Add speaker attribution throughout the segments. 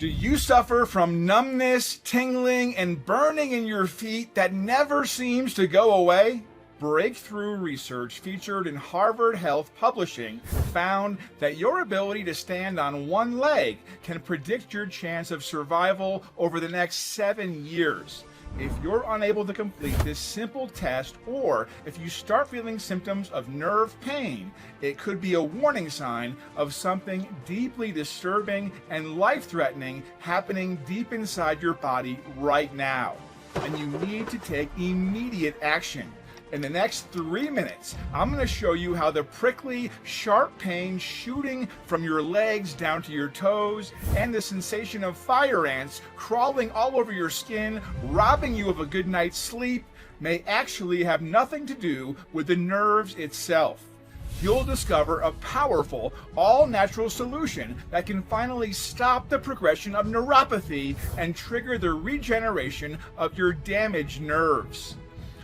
Speaker 1: Do you suffer from numbness, tingling, and burning in your feet that never seems to go away? Breakthrough research featured in Harvard Health Publishing found that your ability to stand on one leg can predict your chance of survival over the next 7 years. If you're unable to complete this simple test, or if you start feeling symptoms of nerve pain, it could be a warning sign of something deeply disturbing and life-threatening happening deep inside your body right now. And you need to take immediate action. In the next 3 minutes, I'm going to show you how the prickly, sharp pain shooting from your legs down to your toes and the sensation of fire ants crawling all over your skin, robbing you of a good night's sleep, may actually have nothing to do with the nerves itself. You'll discover a powerful, all-natural solution that can finally stop the progression of neuropathy and trigger the regeneration of your damaged nerves.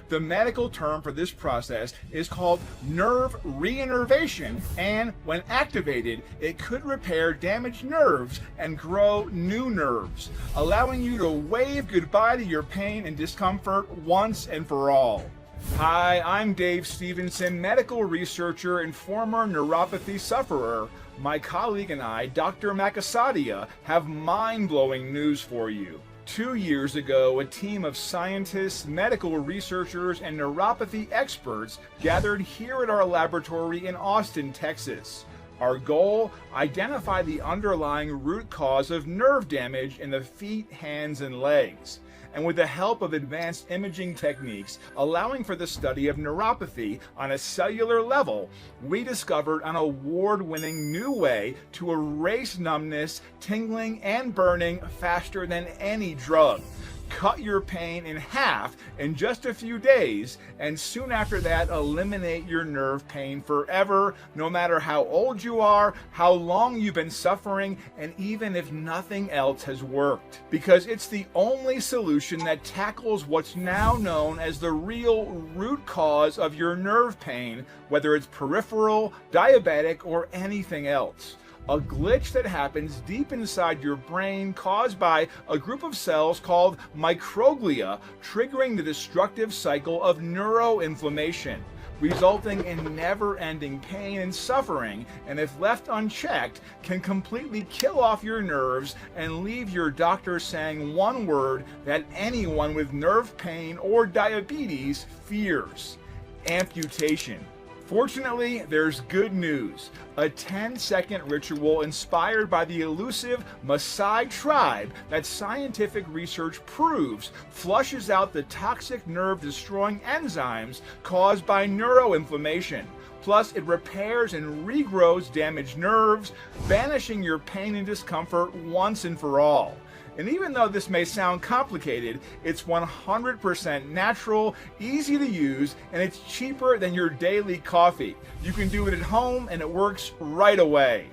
Speaker 1: The medical term for this process is called nerve reinnervation, and when activated, it could repair damaged nerves and grow new nerves, allowing you to wave goodbye to your pain and discomfort once and for all. Hi, I'm Dave Stevenson, medical researcher and former neuropathy sufferer. My colleague and I, Dr. Makasadia, have mind-blowing news for you. 2 years ago, a team of scientists, medical researchers, and neuropathy experts gathered here at our laboratory in Austin, Texas. Our goal? Identify the underlying root cause of nerve damage in the feet, hands, and legs. And with the help of advanced imaging techniques allowing for the study of neuropathy on a cellular level, we discovered an award-winning new way to erase numbness, tingling, and burning faster than any drug. Cut your pain in half in just a few days, and soon after that, eliminate your nerve pain forever, no matter how old you are, how long you've been suffering, and even if nothing else has worked. Because it's the only solution that tackles what's now known as the real root cause of your nerve pain, whether it's peripheral, diabetic, or anything else. A glitch that happens deep inside your brain caused by a group of cells called microglia, triggering the destructive cycle of neuroinflammation, resulting in never-ending pain and suffering, and if left unchecked, can completely kill off your nerves and leave your doctor saying one word that anyone with nerve pain or diabetes fears: amputation. Fortunately, there's good news. A 10-second ritual inspired by the elusive Maasai tribe that scientific research proves flushes out the toxic nerve-destroying enzymes caused by neuroinflammation. Plus, it repairs and regrows damaged nerves, banishing your pain and discomfort once and for all. And even though this may sound complicated, it's 100% natural, easy to use, and it's cheaper than your daily coffee. You can do it at home and it works right away.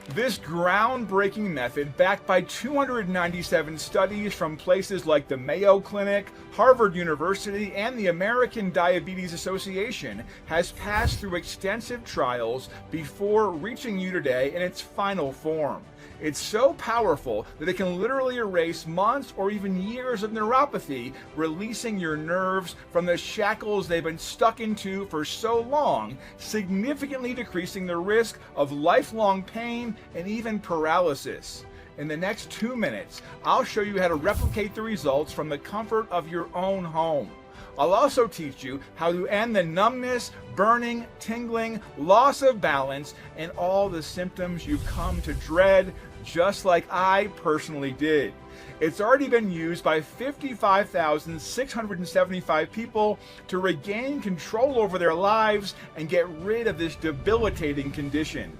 Speaker 1: This groundbreaking method, backed by 297 studies from places like the Mayo Clinic, Harvard University, and the American Diabetes Association, has passed through extensive trials before reaching you today in its final form. It's so powerful that it can literally erase months or even years of neuropathy, releasing your nerves from the shackles they've been stuck into for so long, significantly decreasing the risk of lifelong pain and even paralysis. In the next 2 minutes, I'll show you how to replicate the results from the comfort of your own home. I'll also teach you how to end the numbness, burning, tingling, loss of balance, and all the symptoms you've come to dread, just like I personally did. It's already been used by 55,675 people to regain control over their lives and get rid of this debilitating condition.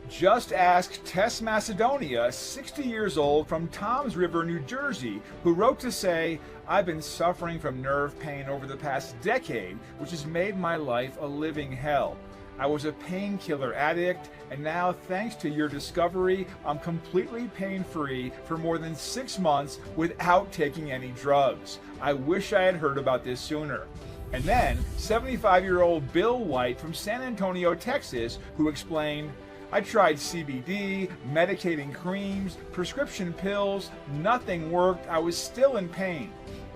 Speaker 1: Just ask Tess Macedonia, 60 years old, from Toms River, New Jersey, who wrote to say, "I've been suffering from nerve pain over the past decade, which has made my life a living hell. I was a painkiller addict, and now, thanks to your discovery, I'm completely pain-free for more than 6 months without taking any drugs. I wish I had heard about this sooner." And then, 75-year-old Bill White from San Antonio, Texas, who explained, I tried CBD, medicating creams, prescription pills, nothing worked. I was still in pain.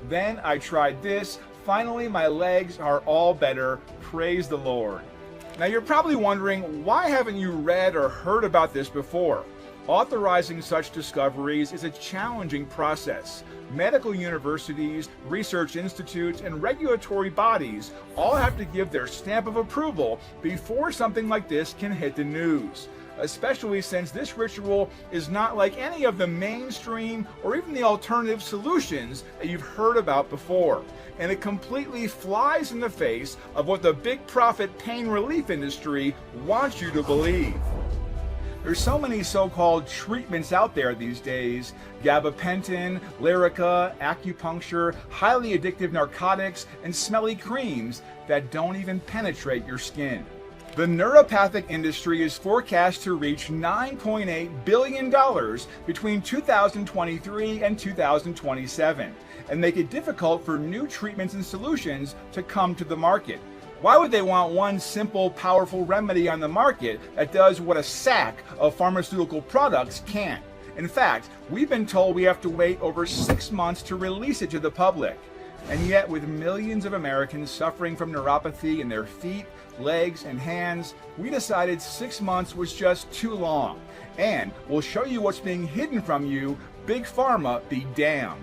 Speaker 1: Then I tried this. Finally, my legs are all better. Praise the Lord. Now you're probably wondering, why haven't you read or heard about this before? Authorizing such discoveries is a challenging process. Medical universities, research institutes, and regulatory bodies all have to give their stamp of approval before something like this can hit the news. Especially since this ritual is not like any of the mainstream or even the alternative solutions that you've heard about before. And it completely flies in the face of what the big profit pain relief industry wants you to believe. There's so many so-called treatments out there these days: gabapentin, Lyrica, acupuncture, highly addictive narcotics, and smelly creams that don't even penetrate your skin. The neuropathic industry is forecast to reach $9.8 billion between 2023 and 2027, and make it difficult for new treatments and solutions to come to the market. Why would they want one simple, powerful remedy on the market that does what a sack of pharmaceutical products can't? In fact, we've been told we have to wait over 6 months to release it to the public. And yet, with millions of Americans suffering from neuropathy in their feet, legs, and hands, we decided 6 months was just too long. And we'll show you what's being hidden from you. Big Pharma be damned.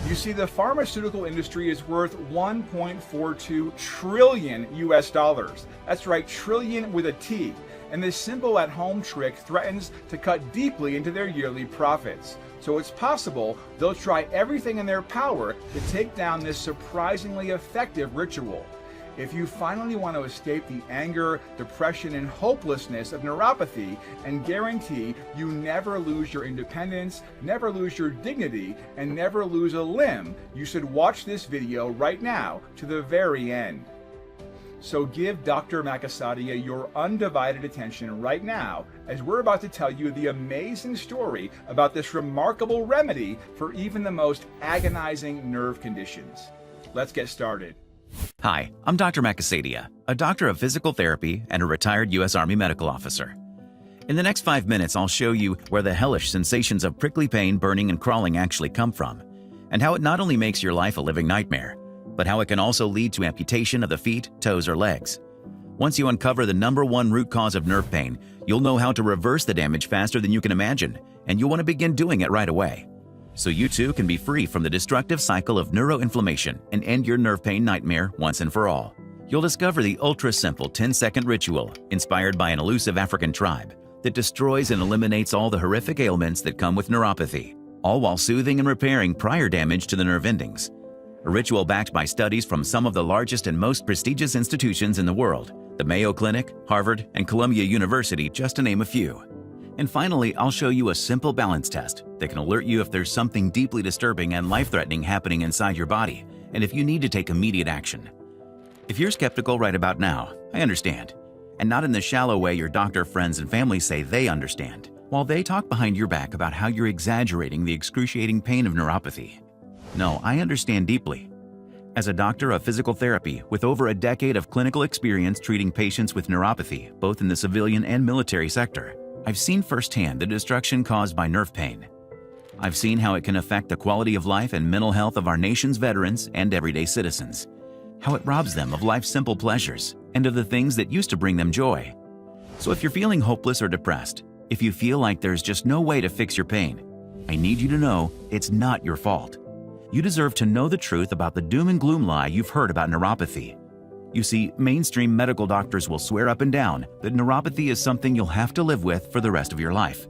Speaker 1: You see, the pharmaceutical industry is worth $1.42 trillion US. That's right, trillion with a T. And this simple at-home trick threatens to cut deeply into their yearly profits. So it's possible they'll try everything in their power to take down this surprisingly effective ritual. If you finally want to escape the anger, depression, and hopelessness of neuropathy and guarantee you never lose your independence, never lose your dignity, and never lose a limb, you should watch this video right now to the very end. So give Dr. Makasadia your undivided attention right now, as we're about to tell you the amazing story about this remarkable remedy for even the most agonizing nerve conditions. Let's get started.
Speaker 2: Hi, I'm Dr. Makasadia, a doctor of physical therapy and a retired U.S. Army medical officer. In the next 5 minutes, I'll show you where the hellish sensations of prickly pain, burning, and crawling actually come from, and how it not only makes your life a living nightmare, but how it can also lead to amputation of the feet, toes, or legs. Once you uncover the #1 root cause of nerve pain, you'll know how to reverse the damage faster than you can imagine, and you'll want to begin doing it right away. So you too can be free from the destructive cycle of neuroinflammation and end your nerve pain nightmare once and for all. You'll discover the ultra-simple 10-second ritual inspired by an elusive African tribe that destroys and eliminates all the horrific ailments that come with neuropathy, all while soothing and repairing prior damage to the nerve endings. A ritual backed by studies from some of the largest and most prestigious institutions in the world, the Mayo Clinic, Harvard, and Columbia University, just to name a few. And finally, I'll show you a simple balance test that can alert you if there's something deeply disturbing and life-threatening happening inside your body, and if you need to take immediate action. If you're skeptical right about now, I understand. And not in the shallow way your doctor, friends, and family say they understand, while they talk behind your back about how you're exaggerating the excruciating pain of neuropathy. No, I understand deeply. As a doctor of physical therapy with over a decade of clinical experience treating patients with neuropathy, both in the civilian and military sector, I've seen firsthand the destruction caused by nerve pain. I've seen how it can affect the quality of life and mental health of our nation's veterans and everyday citizens, how it robs them of life's simple pleasures and of the things that used to bring them joy. So if you're feeling hopeless or depressed, if you feel like there's just no way to fix your pain, I need you to know it's not your fault. You deserve to know the truth about the doom and gloom lie you've heard about neuropathy. You see, mainstream medical doctors will swear up and down that neuropathy is something you'll have to live with for the rest of your life,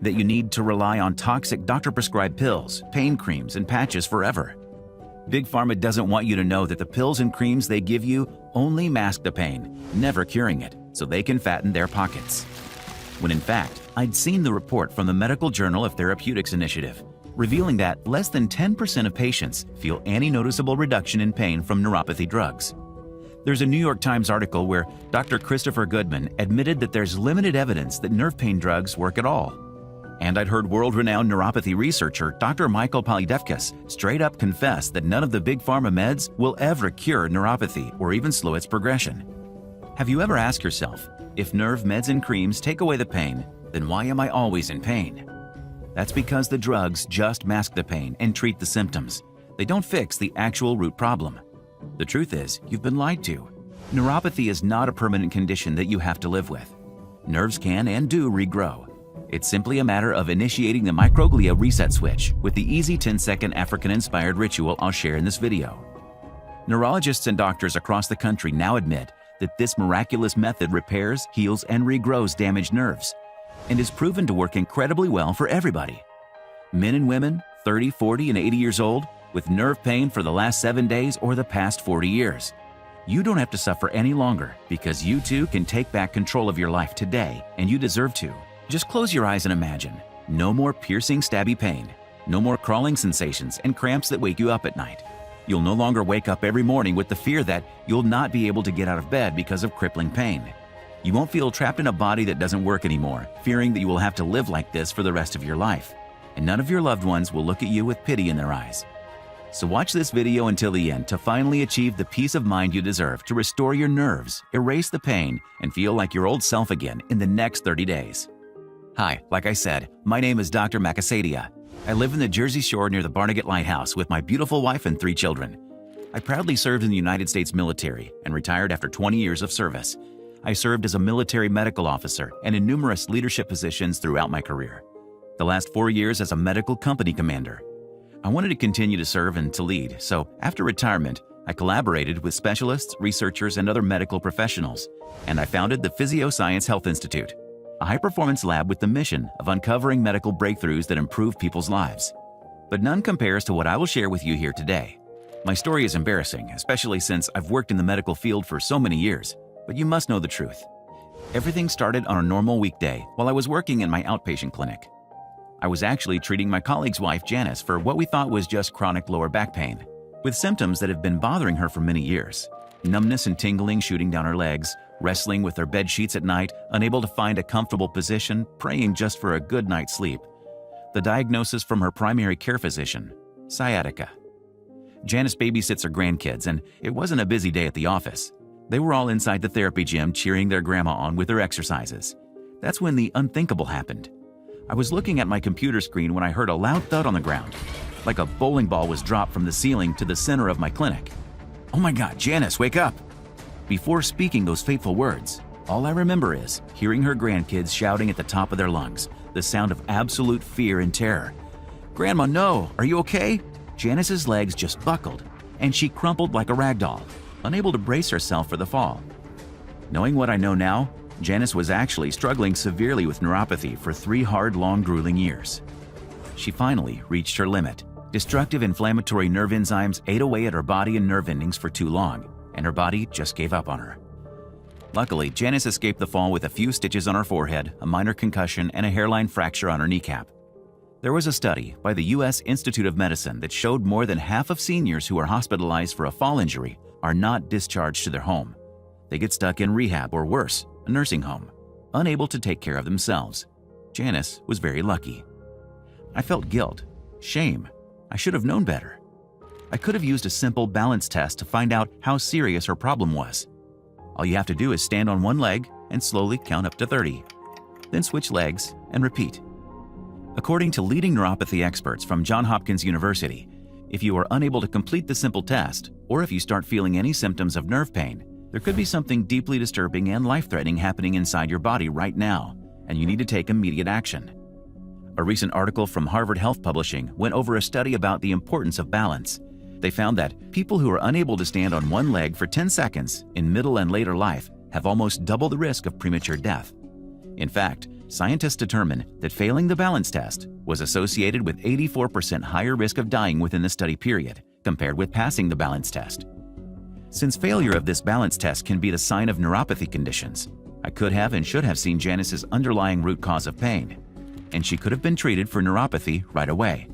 Speaker 2: that you need to rely on toxic doctor-prescribed pills, pain creams, and patches forever. Big Pharma doesn't want you to know that the pills and creams they give you only mask the pain, never curing it, so they can fatten their pockets. When in fact, I'd seen the report from the Medical Journal of Therapeutics Initiative, revealing that less than 10% of patients feel any noticeable reduction in pain from neuropathy drugs. There's a New York Times article where Dr. Christopher Goodman admitted that there's limited evidence that nerve pain drugs work at all. And I'd heard world-renowned neuropathy researcher Dr. Michael Polydevkis straight up confess that none of the big pharma meds will ever cure neuropathy or even slow its progression. Have you ever asked yourself, If nerve meds and creams take away the pain, then why am I always in pain? That's because the drugs just mask the pain and treat the symptoms. They don't fix the actual root problem. The truth is, you've been lied to. Neuropathy is not a permanent condition that you have to live with. Nerves can and do regrow. It's simply a matter of initiating the microglia reset switch with the easy 10-second African-inspired ritual I'll share in this video. Neurologists and doctors across the country now admit that this miraculous method repairs, heals, and regrows damaged nerves, and is proven to work incredibly well for everybody. Men and women, 30, 40, and 80 years old, with nerve pain for the last 7 days or the past 40 years. You don't have to suffer any longer because you too can take back control of your life today, and you deserve to. Just close your eyes and imagine. No more piercing, stabby pain. No more crawling sensations and cramps that wake you up at night. You'll no longer wake up every morning with the fear that you'll not be able to get out of bed because of crippling pain. You won't feel trapped in a body that doesn't work anymore, fearing that you will have to live like this for the rest of your life. And none of your loved ones will look at you with pity in their eyes. So watch this video until the end to finally achieve the peace of mind you deserve to restore your nerves, erase the pain, and feel like your old self again in the next 30 days. Hi, like I said, my name is Dr. Makasadia. I live in the Jersey Shore near the Barnegat Lighthouse with my beautiful wife and 3 children. I proudly served in the United States military and retired after 20 years of service. I served as a military medical officer and in numerous leadership positions throughout my career. The last 4 years as a medical company commander. I wanted to continue to serve and to lead, so after retirement, I collaborated with specialists, researchers, and other medical professionals, and I founded the Physioscience Health Institute, a high-performance lab with the mission of uncovering medical breakthroughs that improve people's lives. But none compares to what I will share with you here today. My story is embarrassing, especially since I've worked in the medical field for so many years, but you must know the truth. Everything started on a normal weekday while I was working in my outpatient clinic. I was actually treating my colleague's wife, Janice, for what we thought was just chronic lower back pain, with symptoms that have been bothering her for many years. Numbness and tingling shooting down her legs, wrestling with her bed sheets at night, unable to find a comfortable position, praying just for a good night's sleep. The diagnosis from her primary care physician, sciatica. Janice babysits her grandkids, and it wasn't a busy day at the office. They were all inside the therapy gym cheering their grandma on with her exercises. That's when the unthinkable happened. I was looking at my computer screen when I heard a loud thud on the ground, like a bowling ball was dropped from the ceiling to the center of my clinic. Oh my God, Janice, wake up! Before speaking those fateful words, all I remember is hearing her grandkids shouting at the top of their lungs, the sound of absolute fear and terror. Grandma, no! Are you okay? Janice's legs just buckled, and she crumpled like a rag doll, unable to brace herself for the fall. Knowing what I know now, Janice was actually struggling severely with neuropathy for 3 hard, long, grueling years. She finally reached her limit. Destructive inflammatory nerve enzymes ate away at her body and nerve endings for too long, and her body just gave up on her. Luckily, Janice escaped the fall with a few stitches on her forehead, a minor concussion, and a hairline fracture on her kneecap. There was a study by the U.S. Institute of Medicine that showed more than half of seniors who are hospitalized for a fall injury are not discharged to their home. They get stuck in rehab or worse, a nursing home, unable to take care of themselves. Janice was very lucky. I felt guilt, shame. I should have known better. I could have used a simple balance test to find out how serious her problem was. All you have to do is stand on one leg and slowly count up to 30. Then switch legs and repeat. According to leading neuropathy experts from Johns Hopkins University, if you are unable to complete the simple test, or if you start feeling any symptoms of nerve pain, there could be something deeply disturbing and life-threatening happening inside your body right now, and you need to take immediate action. A recent article from Harvard Health Publishing went over a study about the importance of balance. They found that people who are unable to stand on one leg for 10 seconds in middle and later life have almost double the risk of premature death. In fact, scientists determined that failing the balance test was associated with 84% higher risk of dying within the study period compared with passing the balance test. Since failure of this balance test can be the sign of neuropathy conditions, I could have and should have seen Janice's underlying root cause of pain, and she could have been treated for neuropathy right away.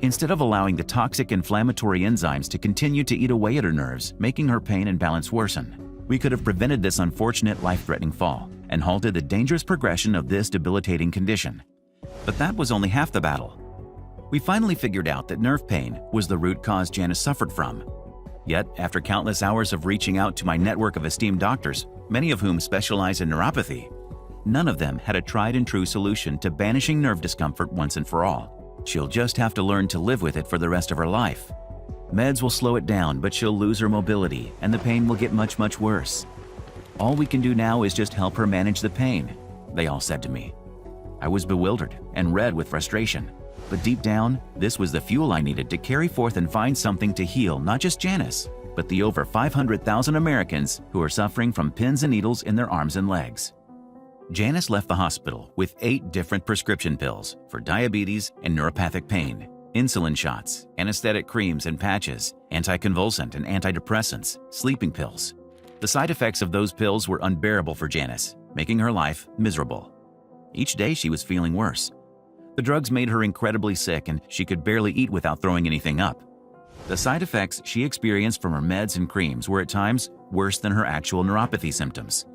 Speaker 2: Instead of allowing the toxic inflammatory enzymes to continue to eat away at her nerves, making her pain and balance worsen, we could have prevented this unfortunate life-threatening fall and halted the dangerous progression of this debilitating condition. But that was only half the battle. We finally figured out that nerve pain was the root cause Janice suffered from. Yet, after countless hours of reaching out to my network of esteemed doctors, many of whom specialize in neuropathy. None of them had a tried and true solution to banishing nerve discomfort once and for all. She'll just have to learn to live with it for the rest of her life. Meds will slow it down, but she'll lose her mobility and the pain will get much, much worse. All we can do now is just help her manage the pain, they all said to me. I was bewildered and red with frustration, but deep down, this was the fuel I needed to carry forth and find something to heal not just Janice, but the over 500,000 Americans who are suffering from pins and needles in their arms and legs. Janice left the hospital with 8 different prescription pills for diabetes and neuropathic pain, insulin shots, anesthetic creams and patches, anticonvulsant and antidepressants, sleeping pills. The side effects of those pills were unbearable for Janice, making her life miserable. Each day she was feeling worse. The drugs made her incredibly sick and she could barely eat without throwing anything up. The side effects she experienced from her meds and creams were at times worse than her actual neuropathy symptoms.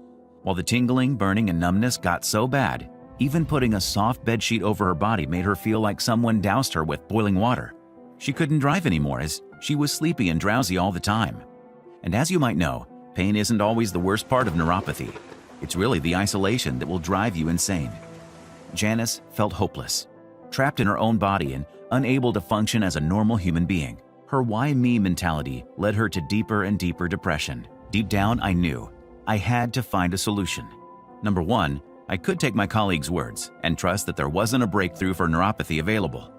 Speaker 2: While the tingling, burning, and numbness got so bad, even putting a soft bedsheet over her body made her feel like someone doused her with boiling water. She couldn't drive anymore as she was sleepy and drowsy all the time. And as you might know, pain isn't always the worst part of neuropathy. It's really the isolation that will drive you insane. Janice felt hopeless, trapped in her own body and unable to function as a normal human being. Her why me mentality led her to deeper and deeper depression. Deep down, I knew I had to find a solution. Number one, I could take my colleagues' words and trust that there wasn't a breakthrough for neuropathy available,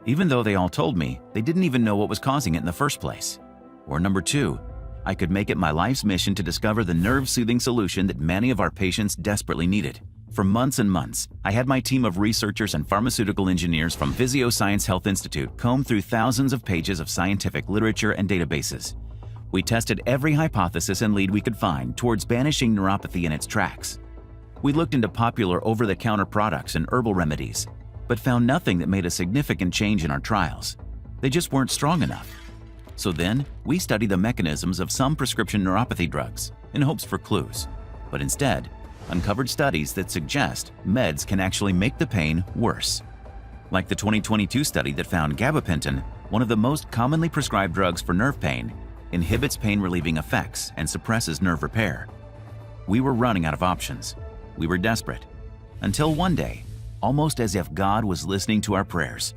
Speaker 2: even though they all told me they didn't even know what was causing it in the first place. Or number two, I could make it my life's mission to discover the nerve-soothing solution that many of our patients desperately needed. For months and months, I had my team of researchers and pharmaceutical engineers from Physioscience Health Institute comb through thousands of pages of scientific literature and databases. We tested every hypothesis and lead we could find towards banishing neuropathy in its tracks. We looked into popular over-the-counter products and herbal remedies, but found nothing that made a significant change in our trials. They just weren't strong enough. So then, we studied the mechanisms of some prescription neuropathy drugs in hopes for clues, but instead, uncovered studies that suggest meds can actually make the pain worse. Like the 2022 study that found gabapentin, one of the most commonly prescribed drugs for nerve pain, inhibits pain-relieving effects and suppresses nerve repair. We were running out of options. We were desperate. Until one day, almost as if God was listening to our prayers,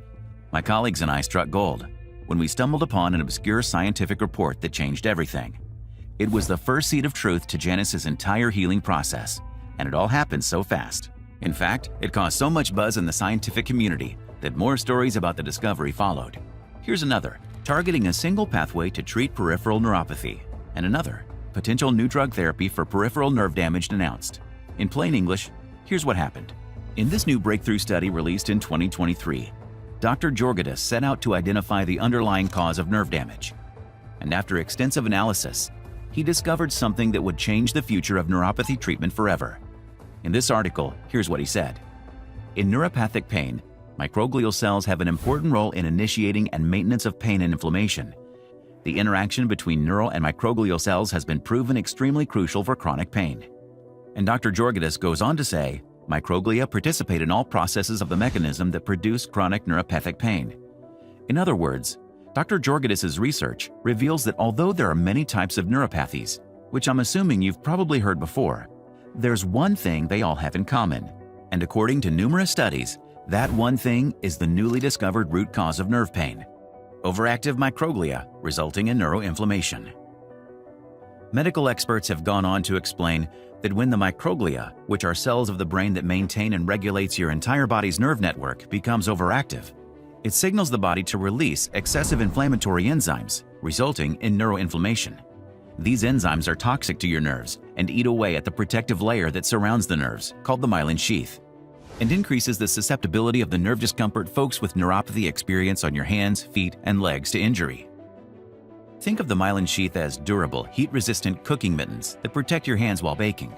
Speaker 2: my colleagues and I struck gold when we stumbled upon an obscure scientific report that changed everything. It was the first seed of truth to Janice's entire healing process, and it all happened so fast. In fact, it caused so much buzz in the scientific community that more stories about the discovery followed. Here's another, targeting a single pathway to treat peripheral neuropathy, and another, potential new drug therapy for peripheral nerve damage announced. In plain English, here's what happened. In this new breakthrough study released in 2023, Dr. Georgatos set out to identify the underlying cause of nerve damage. And after extensive analysis, he discovered something that would change the future of neuropathy treatment forever. In this article, here's what he said. In neuropathic pain, microglial cells have an important role in initiating and maintenance of pain and inflammation. The interaction between neural and microglial cells has been proven extremely crucial for chronic pain. And Dr. Georgatos goes on to say, microglia participate in all processes of the mechanism that produce chronic neuropathic pain. In other words, Dr. Georgatos' research reveals that although there are many types of neuropathies, which I'm assuming you've probably heard before, there's one thing they all have in common. And according to numerous studies, that one thing is the newly discovered root cause of nerve pain: overactive microglia resulting in neuroinflammation. Medical experts have gone on to explain that when the microglia, which are cells of the brain that maintain and regulates your entire body's nerve network, becomes overactive, it signals the body to release excessive inflammatory enzymes, resulting in neuroinflammation. These enzymes are toxic to your nerves and eat away at the protective layer that surrounds the nerves, called the myelin sheath, and increases the susceptibility of the nerve discomfort folks with neuropathy experience on your hands, feet, and legs to injury. Think of the myelin sheath as durable, heat-resistant cooking mittens that protect your hands while baking.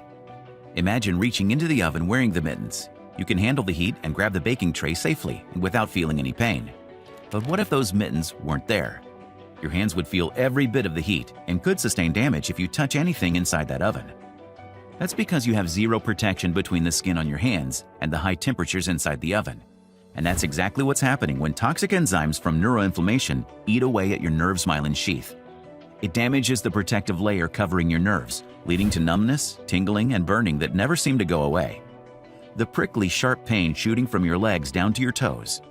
Speaker 2: Imagine reaching into the oven wearing the mittens. You can handle the heat and grab the baking tray safely and without feeling any pain. But what if those mittens weren't there? Your hands would feel every bit of the heat and could sustain damage if you touch anything inside that oven. That's because you have zero protection between the skin on your hands and the high temperatures inside the oven. And that's exactly what's happening when toxic enzymes from neuroinflammation eat away at your nerve's myelin sheath. It damages the protective layer covering your nerves, leading to numbness, tingling, and burning that never seem to go away. The prickly, sharp pain shooting from your legs down to your toes.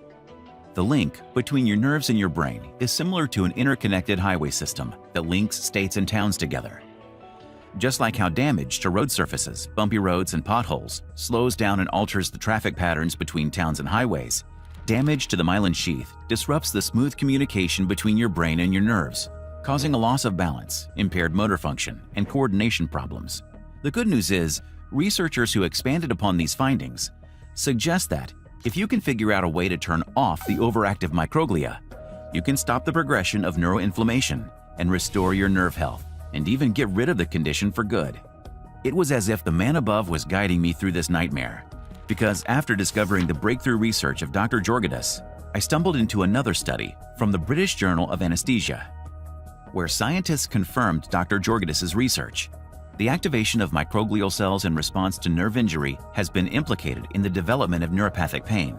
Speaker 2: The link between your nerves and your brain is similar to an interconnected highway system that links states and towns together. Just like how damage to road surfaces, bumpy roads, and potholes slows down and alters the traffic patterns between towns and highways, damage to the myelin sheath disrupts the smooth communication between your brain and your nerves, causing a loss of balance, impaired motor function, and coordination problems. The good news is, researchers who expanded upon these findings suggest that if you can figure out a way to turn off the overactive microglia, you can stop the progression of neuroinflammation and restore your nerve health, and even get rid of the condition for good. It was as if the man above was guiding me through this nightmare, because after discovering the breakthrough research of Dr. Georgadas, I stumbled into another study from the British Journal of Anesthesia, where scientists confirmed Dr. Georgadas' research. The activation of microglial cells in response to nerve injury has been implicated in the development of neuropathic pain.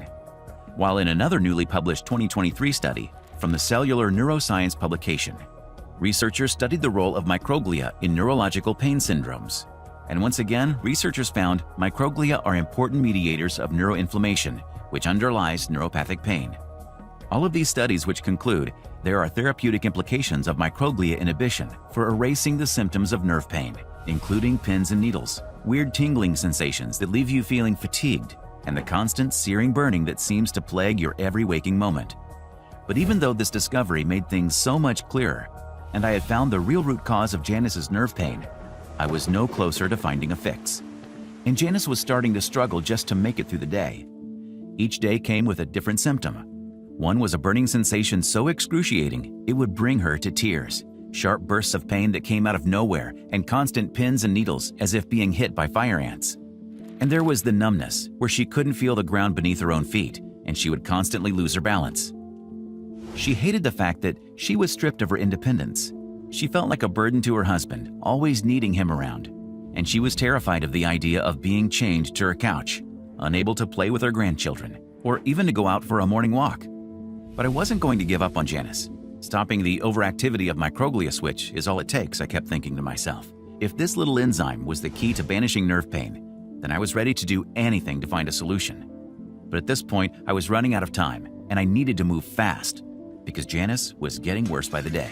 Speaker 2: While in another newly published 2023 study from the Cellular Neuroscience publication, researchers studied the role of microglia in neurological pain syndromes. And once again, researchers found microglia are important mediators of neuroinflammation, which underlies neuropathic pain. All of these studies which conclude there are therapeutic implications of microglia inhibition for erasing the symptoms of nerve pain, including pins and needles, weird tingling sensations that leave you feeling fatigued, and the constant searing burning that seems to plague your every waking moment. But even though this discovery made things so much clearer, and I had found the real root cause of Janice's nerve pain, I was no closer to finding a fix. And Janice was starting to struggle just to make it through the day. Each day came with a different symptom. One was a burning sensation so excruciating it would bring her to tears, sharp bursts of pain that came out of nowhere, and constant pins and needles as if being hit by fire ants. And there was the numbness, where she couldn't feel the ground beneath her own feet, and she would constantly lose her balance. She hated the fact that she was stripped of her independence. She felt like a burden to her husband, always needing him around, and she was terrified of the idea of being chained to her couch, unable to play with her grandchildren, or even to go out for a morning walk. But I wasn't going to give up on Janice. Stopping the overactivity of microglia switch is all it takes, I kept thinking to myself. If this little enzyme was the key to banishing nerve pain, then I was ready to do anything to find a solution. But at this point, I was running out of time, and I needed to move fast, because Janice was getting worse by the day.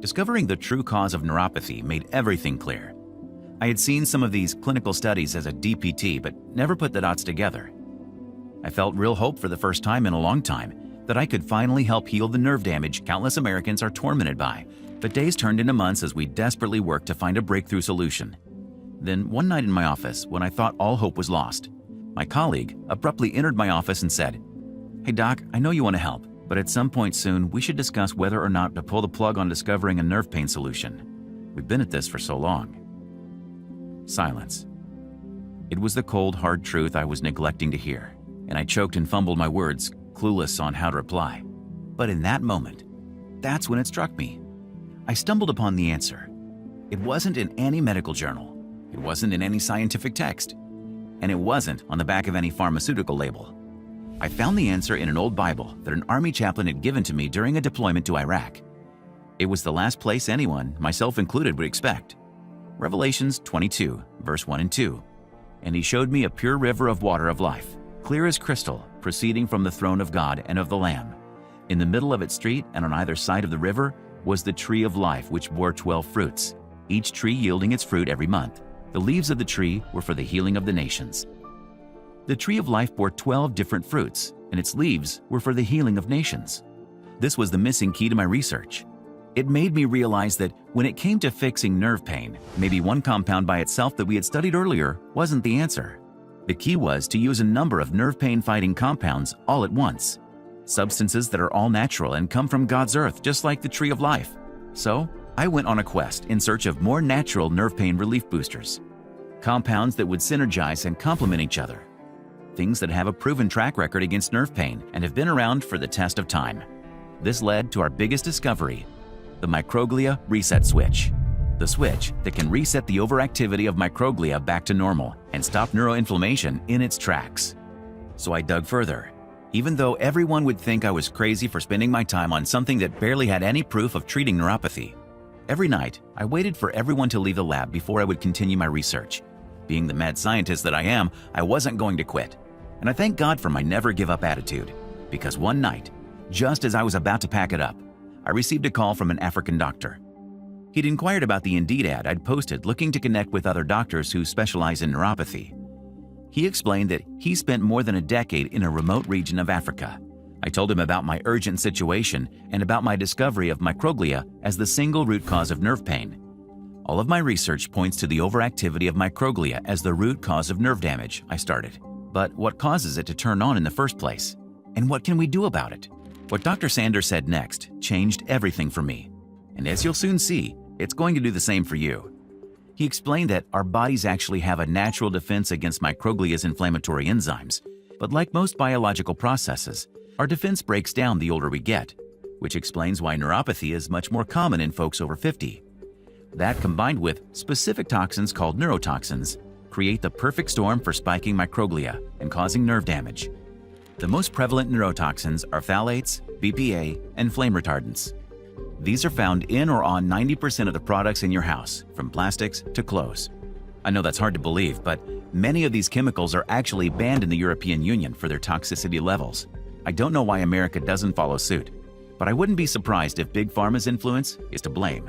Speaker 2: Discovering the true cause of neuropathy made everything clear. I had seen some of these clinical studies as a DPT, but never put the dots together. I felt real hope for the first time in a long time that I could finally help heal the nerve damage countless Americans are tormented by, but days turned into months as we desperately worked to find a breakthrough solution. Then one night in my office, when I thought all hope was lost, my colleague abruptly entered my office and said, "Hey doc, I know you want to help, but at some point soon we should discuss whether or not to pull the plug on discovering a nerve pain solution. We've been at this for so long." Silence. It was the cold, hard truth I was neglecting to hear, and I choked and fumbled my words, clueless on how to reply. But in that moment, that's when it struck me. I stumbled upon the answer. It wasn't in any medical journal. It wasn't in any scientific text. And it wasn't on the back of any pharmaceutical label. I found the answer in an old Bible that an army chaplain had given to me during a deployment to Iraq. It was the last place anyone, myself included, would expect. Revelations 22, verse 1 and 2. "And he showed me a pure river of water of life, clear as crystal, proceeding from the throne of God and of the Lamb. In the middle of its street and on either side of the river was the tree of life, which bore 12 fruits, each tree yielding its fruit every month. The leaves of the tree were for the healing of the nations." The tree of life bore 12 different fruits, and its leaves were for the healing of nations. This was the missing key to my research. It made me realize that when it came to fixing nerve pain, maybe one compound by itself that we had studied earlier wasn't the answer. The key was to use a number of nerve pain-fighting compounds all at once. Substances that are all natural and come from God's earth, just like the tree of life. So, I went on a quest in search of more natural nerve pain relief boosters. Compounds that would synergize and complement each other. Things that have a proven track record against nerve pain and have been around for the test of time. This led to our biggest discovery, the microglia reset switch. The switch that can reset the overactivity of microglia back to normal and stop neuroinflammation in its tracks. So I dug further. Even though everyone would think I was crazy for spending my time on something that barely had any proof of treating neuropathy, Every night, I waited for everyone to leave the lab before I would continue my research. Being the mad scientist that I am, I wasn't going to quit. And I thank God for my never-give-up attitude, because one night, just as I was about to pack it up, I received a call from an African doctor. He'd inquired about the Indeed ad I'd posted looking to connect with other doctors who specialize in neuropathy. He explained that he spent more than a decade in a remote region of Africa. I told him about my urgent situation and about my discovery of microglia as the single root cause of nerve pain. All of my research points to the overactivity of microglia as the root cause of nerve damage, I started. But what causes it to turn on in the first place? And what can we do about it? What Dr. Sander said next changed everything for me. And as you'll soon see, it's going to do the same for you. He explained that our bodies actually have a natural defense against microglia's inflammatory enzymes. But like most biological processes, our defense breaks down the older we get, which explains why neuropathy is much more common in folks over 50. That, combined with specific toxins called neurotoxins, create the perfect storm for spiking microglia and causing nerve damage. The most prevalent neurotoxins are phthalates, BPA, and flame retardants. These are found in or on 90% of the products in your house, from plastics to clothes. I know that's hard to believe, but many of these chemicals are actually banned in the European Union for their toxicity levels. I don't know why America doesn't follow suit, but I wouldn't be surprised if Big Pharma's influence is to blame.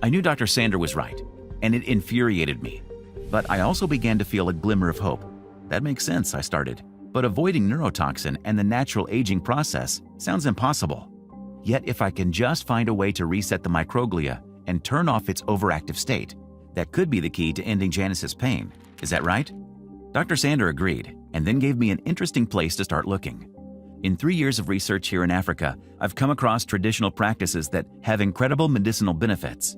Speaker 2: I knew Dr. Sander was right, and it infuriated me. But I also began to feel a glimmer of hope. That makes sense, I started. But avoiding neurotoxin and the natural aging process sounds impossible. Yet if I can just find a way to reset the microglia and turn off its overactive state, that could be the key to ending Janice's pain. Is that right? Dr. Sander agreed, and then gave me an interesting place to start looking. In 3 years of research here in Africa, I've come across traditional practices that have incredible medicinal benefits.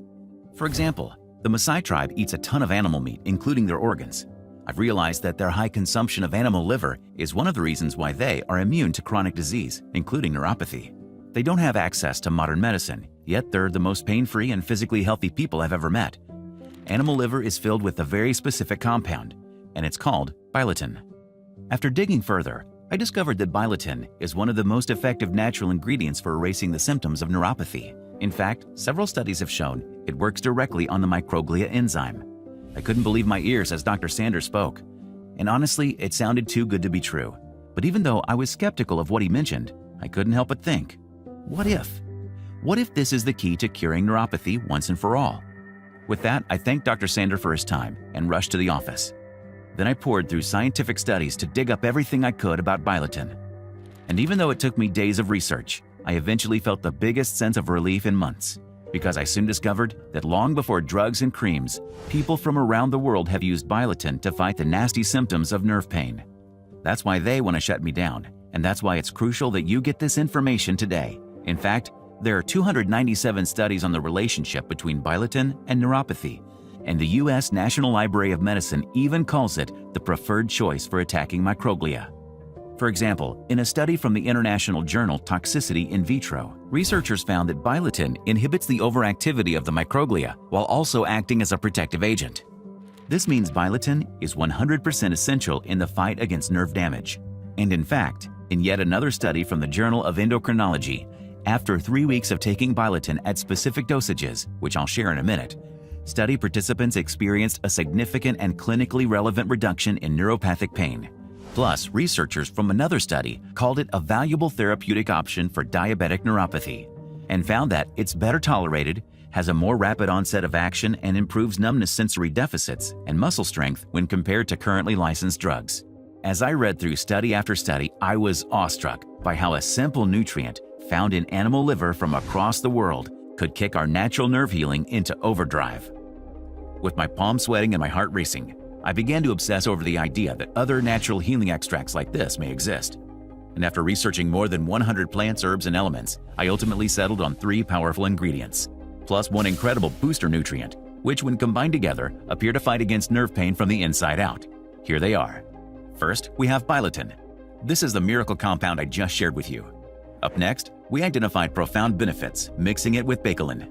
Speaker 2: For example, the Maasai tribe eats a ton of animal meat, including their organs. I've realized that their high consumption of animal liver is one of the reasons why they are immune to chronic disease, including neuropathy. They don't have access to modern medicine, yet they're the most pain-free and physically healthy people I've ever met. Animal liver is filled with a very specific compound, and it's called biotin. After digging further, I discovered that biotin is one of the most effective natural ingredients for erasing the symptoms of neuropathy. In fact, several studies have shown it works directly on the microglia enzyme. I couldn't believe my ears as Dr. Sander spoke. And honestly, it sounded too good to be true. But even though I was skeptical of what he mentioned, I couldn't help but think, what if? What if this is the key to curing neuropathy once and for all? With that, I thanked Dr. Sander for his time and rushed to the office. Then I poured through scientific studies to dig up everything I could about biotin. And even though it took me days of research, I eventually felt the biggest sense of relief in months, because I soon discovered that long before drugs and creams, people from around the world have used biotin to fight the nasty symptoms of nerve pain. That's why they want to shut me down, and that's why it's crucial that you get this information today. In fact, there are 297 studies on the relationship between biotin and neuropathy, and the U.S. National Library of Medicine even calls it the preferred choice for attacking microglia. For example, in a study from the international journal Toxicity in Vitro, researchers found that biotin inhibits the overactivity of the microglia while also acting as a protective agent. This means biotin is 100% essential in the fight against nerve damage. And in fact, in yet another study from the Journal of Endocrinology, after 3 weeks of taking biotin at specific dosages, which I'll share in a minute, study participants experienced a significant and clinically relevant reduction in neuropathic pain. Plus, researchers from another study called it a valuable therapeutic option for diabetic neuropathy and found that it's better tolerated, has a more rapid onset of action, and improves numbness sensory deficits and muscle strength when compared to currently licensed drugs. As I read through study after study, I was awestruck by how a simple nutrient found in animal liver from across the world could kick our natural nerve healing into overdrive. With my palms sweating and my heart racing, I began to obsess over the idea that other natural healing extracts like this may exist. And after researching more than 100 plants, herbs, and elements, I ultimately settled on 3 powerful ingredients, plus one incredible booster nutrient, which when combined together appear to fight against nerve pain from the inside out. Here they are. First, we have biotin. This is the miracle compound I just shared with you. Up next, we identified profound benefits, mixing it with bakelin.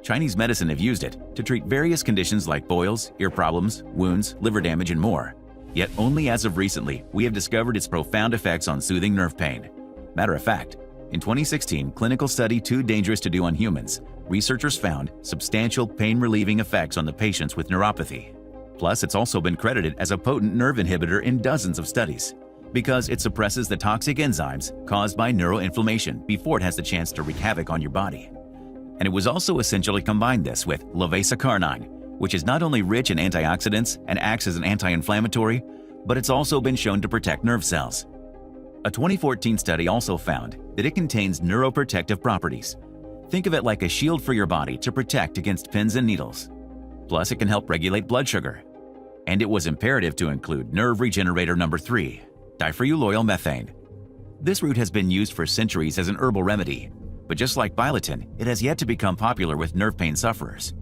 Speaker 2: Chinese medicine have used it to treat various conditions like boils, ear problems, wounds, liver damage, and more. Yet only as of recently, we have discovered its profound effects on soothing nerve pain. Matter of fact, in 2016, clinical study Too Dangerous to Do on Humans researchers found substantial pain-relieving effects on the patients with neuropathy. Plus, it's also been credited as a potent nerve inhibitor in dozens of studies because it suppresses the toxic enzymes caused by neuroinflammation before it has the chance to wreak havoc on your body. And it was also essential to combine this with levasacarnine, which is not only rich in antioxidants and acts as an anti-inflammatory, but it's also been shown to protect nerve cells. A 2014 study also found that it contains neuroprotective properties. Think of it like a shield for your body to protect against pins and needles. Plus, it can help regulate blood sugar. And it was imperative to include nerve regenerator number 3, diphenyloyl-methane. This root has been used for centuries as an herbal remedy, but just like biotin, it has yet to become popular with nerve pain sufferers,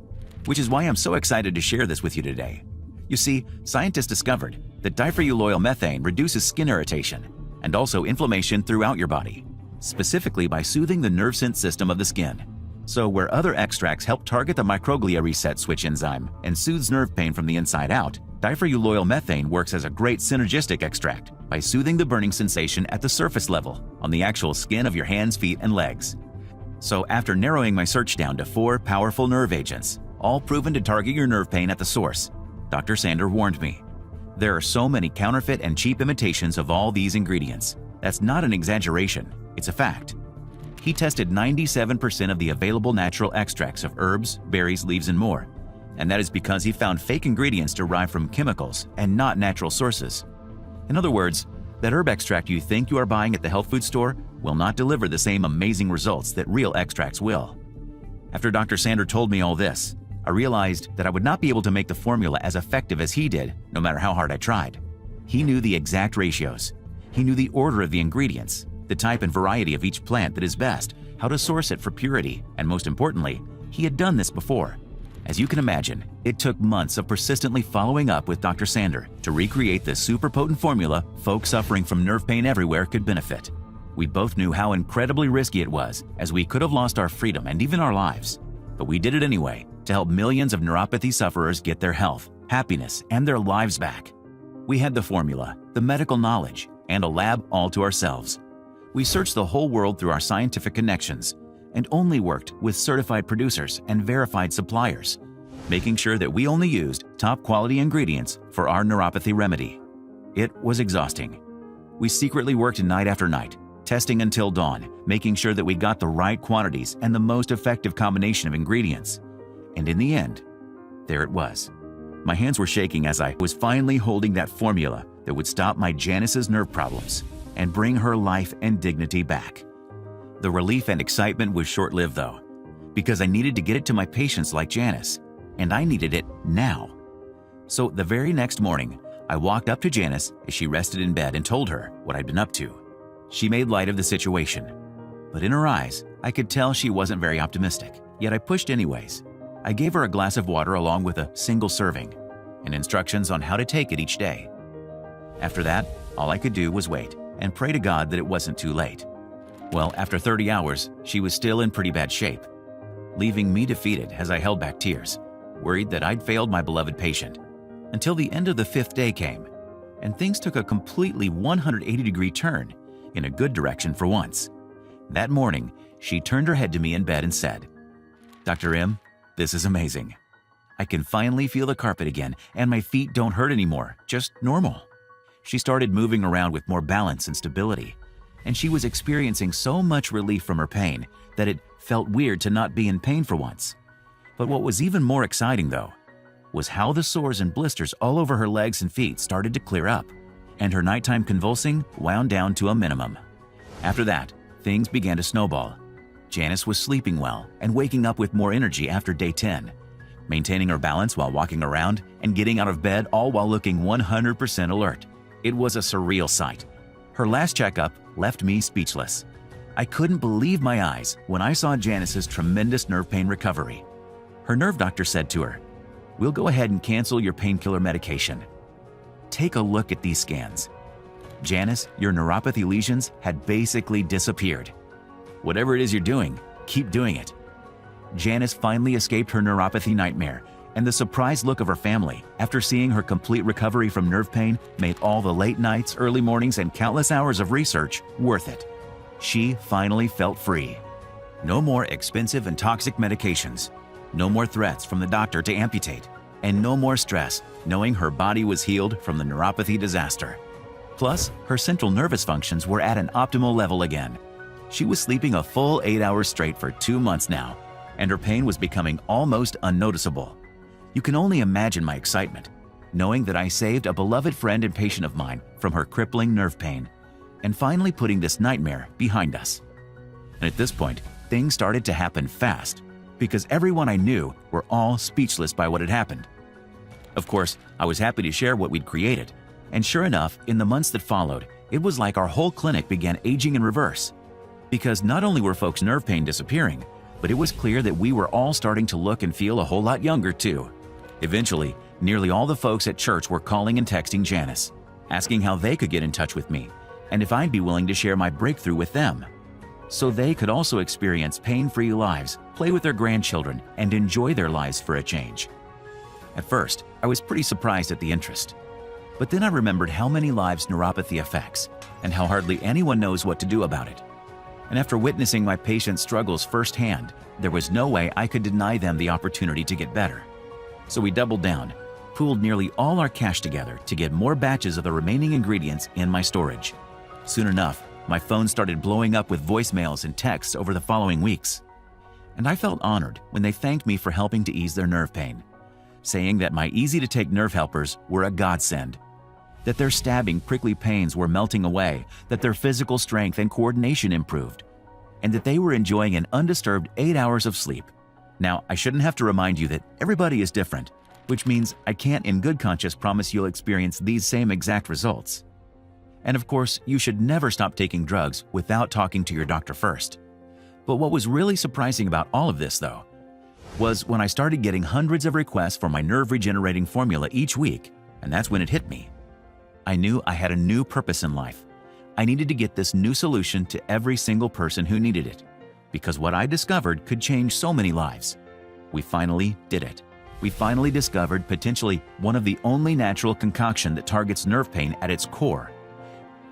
Speaker 2: which is why I'm so excited to share this with you today. You see, scientists discovered that diphenyloyl-methane reduces skin irritation and also inflammation throughout your body, specifically by soothing the nerve sense system of the skin. So where other extracts help target the microglia reset switch enzyme and soothes nerve pain from the inside out, diphenyloyl-methane works as a great synergistic extract by soothing the burning sensation at the surface level on the actual skin of your hands, feet, and legs. So after narrowing my search down to 4 powerful nerve agents, all proven to target your nerve pain at the source, Dr. Sander warned me. There are so many counterfeit and cheap imitations of all these ingredients. That's not an exaggeration, it's a fact. He tested 97% of the available natural extracts of herbs, berries, leaves, and more. And that is because he found fake ingredients derived from chemicals and not natural sources. In other words, that herb extract you think you are buying at the health food store will not deliver the same amazing results that real extracts will. After Dr. Sander told me all this, I realized that I would not be able to make the formula as effective as he did, no matter how hard I tried. He knew the exact ratios. He knew the order of the ingredients, the type and variety of each plant that is best, how to source it for purity, and most importantly, he had done this before. As you can imagine, it took months of persistently following up with Dr. Sander to recreate the super potent formula folks suffering from nerve pain everywhere could benefit. We both knew how incredibly risky it was, as we could have lost our freedom and even our lives. But we did it anyway, to help millions of neuropathy sufferers get their health, happiness, and their lives back. We had the formula, the medical knowledge, and a lab all to ourselves. We searched the whole world through our scientific connections and only worked with certified producers and verified suppliers, making sure that we only used top quality ingredients for our neuropathy remedy. It was exhausting. We secretly worked night after night, testing until dawn, making sure that we got the right quantities and the most effective combination of ingredients. And in the end, there it was. My hands were shaking as I was finally holding that formula that would stop my Janice's nerve problems and bring her life and dignity back. The relief and excitement was short-lived though, because I needed to get it to my patients like Janice, and I needed it now. So the very next morning, I walked up to Janice as she rested in bed and told her what I'd been up to. She made light of the situation, but in her eyes, I could tell she wasn't very optimistic, yet I pushed anyways. I gave her a glass of water along with a single serving and instructions on how to take it each day. After that, all I could do was wait and pray to God that it wasn't too late. Well, after 30 hours, she was still in pretty bad shape, leaving me defeated as I held back tears, worried that I'd failed my beloved patient, until the end of the 5th day came, and things took a completely 180-degree turn in a good direction for once. That morning, she turned her head to me in bed and said, "Dr. M, this is amazing. I can finally feel the carpet again, and my feet don't hurt anymore, just normal." She started moving around with more balance and stability, and she was experiencing so much relief from her pain that it felt weird to not be in pain for once. But what was even more exciting, though, was how the sores and blisters all over her legs and feet started to clear up, and her nighttime convulsing wound down to a minimum. After that, things began to snowball. Janice was sleeping well and waking up with more energy after day 10, maintaining her balance while walking around and getting out of bed, all while looking 100% alert. It was a surreal sight. Her last checkup left me speechless. I couldn't believe my eyes when I saw Janice's tremendous nerve pain recovery. Her nerve doctor said to her, "We'll go ahead and cancel your painkiller medication. Take a look at these scans. Janice, your neuropathy lesions had basically disappeared. Whatever it is you're doing, keep doing it." Janice finally escaped her neuropathy nightmare, and the surprised look of her family after seeing her complete recovery from nerve pain made all the late nights, early mornings, and countless hours of research worth it. She finally felt free. No more expensive and toxic medications. No more threats from the doctor to amputate. And no more stress knowing her body was healed from the neuropathy disaster. Plus, her central nervous functions were at an optimal level again. She was sleeping a full 8 hours straight for 2 months now, and her pain was becoming almost unnoticeable. You can only imagine my excitement, knowing that I saved a beloved friend and patient of mine from her crippling nerve pain, and finally putting this nightmare behind us. And at this point, things started to happen fast, because everyone I knew were all speechless by what had happened. Of course, I was happy to share what we'd created, and sure enough, in the months that followed, it was like our whole clinic began aging in reverse. Because not only were folks' nerve pain disappearing, but it was clear that we were all starting to look and feel a whole lot younger too. Eventually, nearly all the folks at church were calling and texting Janice, asking how they could get in touch with me, and if I'd be willing to share my breakthrough with them, so they could also experience pain-free lives, play with their grandchildren, and enjoy their lives for a change. At first, I was pretty surprised at the interest. But then I remembered how many lives neuropathy affects, and how hardly anyone knows what to do about it. And after witnessing my patients' struggles firsthand, there was no way I could deny them the opportunity to get better. So we doubled down, pooled nearly all our cash together to get more batches of the remaining ingredients in my storage. Soon enough, my phone started blowing up with voicemails and texts over the following weeks. And I felt honored when they thanked me for helping to ease their nerve pain, saying that my easy-to-take nerve helpers were a godsend, that their stabbing, prickly pains were melting away, that their physical strength and coordination improved, and that they were enjoying an undisturbed 8 hours of sleep. Now, I shouldn't have to remind you that everybody is different, which means I can't in good conscience promise you'll experience these same exact results. And of course, you should never stop taking drugs without talking to your doctor first. But what was really surprising about all of this, though, was when I started getting hundreds of requests for my nerve-regenerating formula each week, and that's when it hit me. I knew I had a new purpose in life. I needed to get this new solution to every single person who needed it, because what I discovered could change so many lives. We finally did it. We finally discovered potentially one of the only natural concoction that targets nerve pain at its core.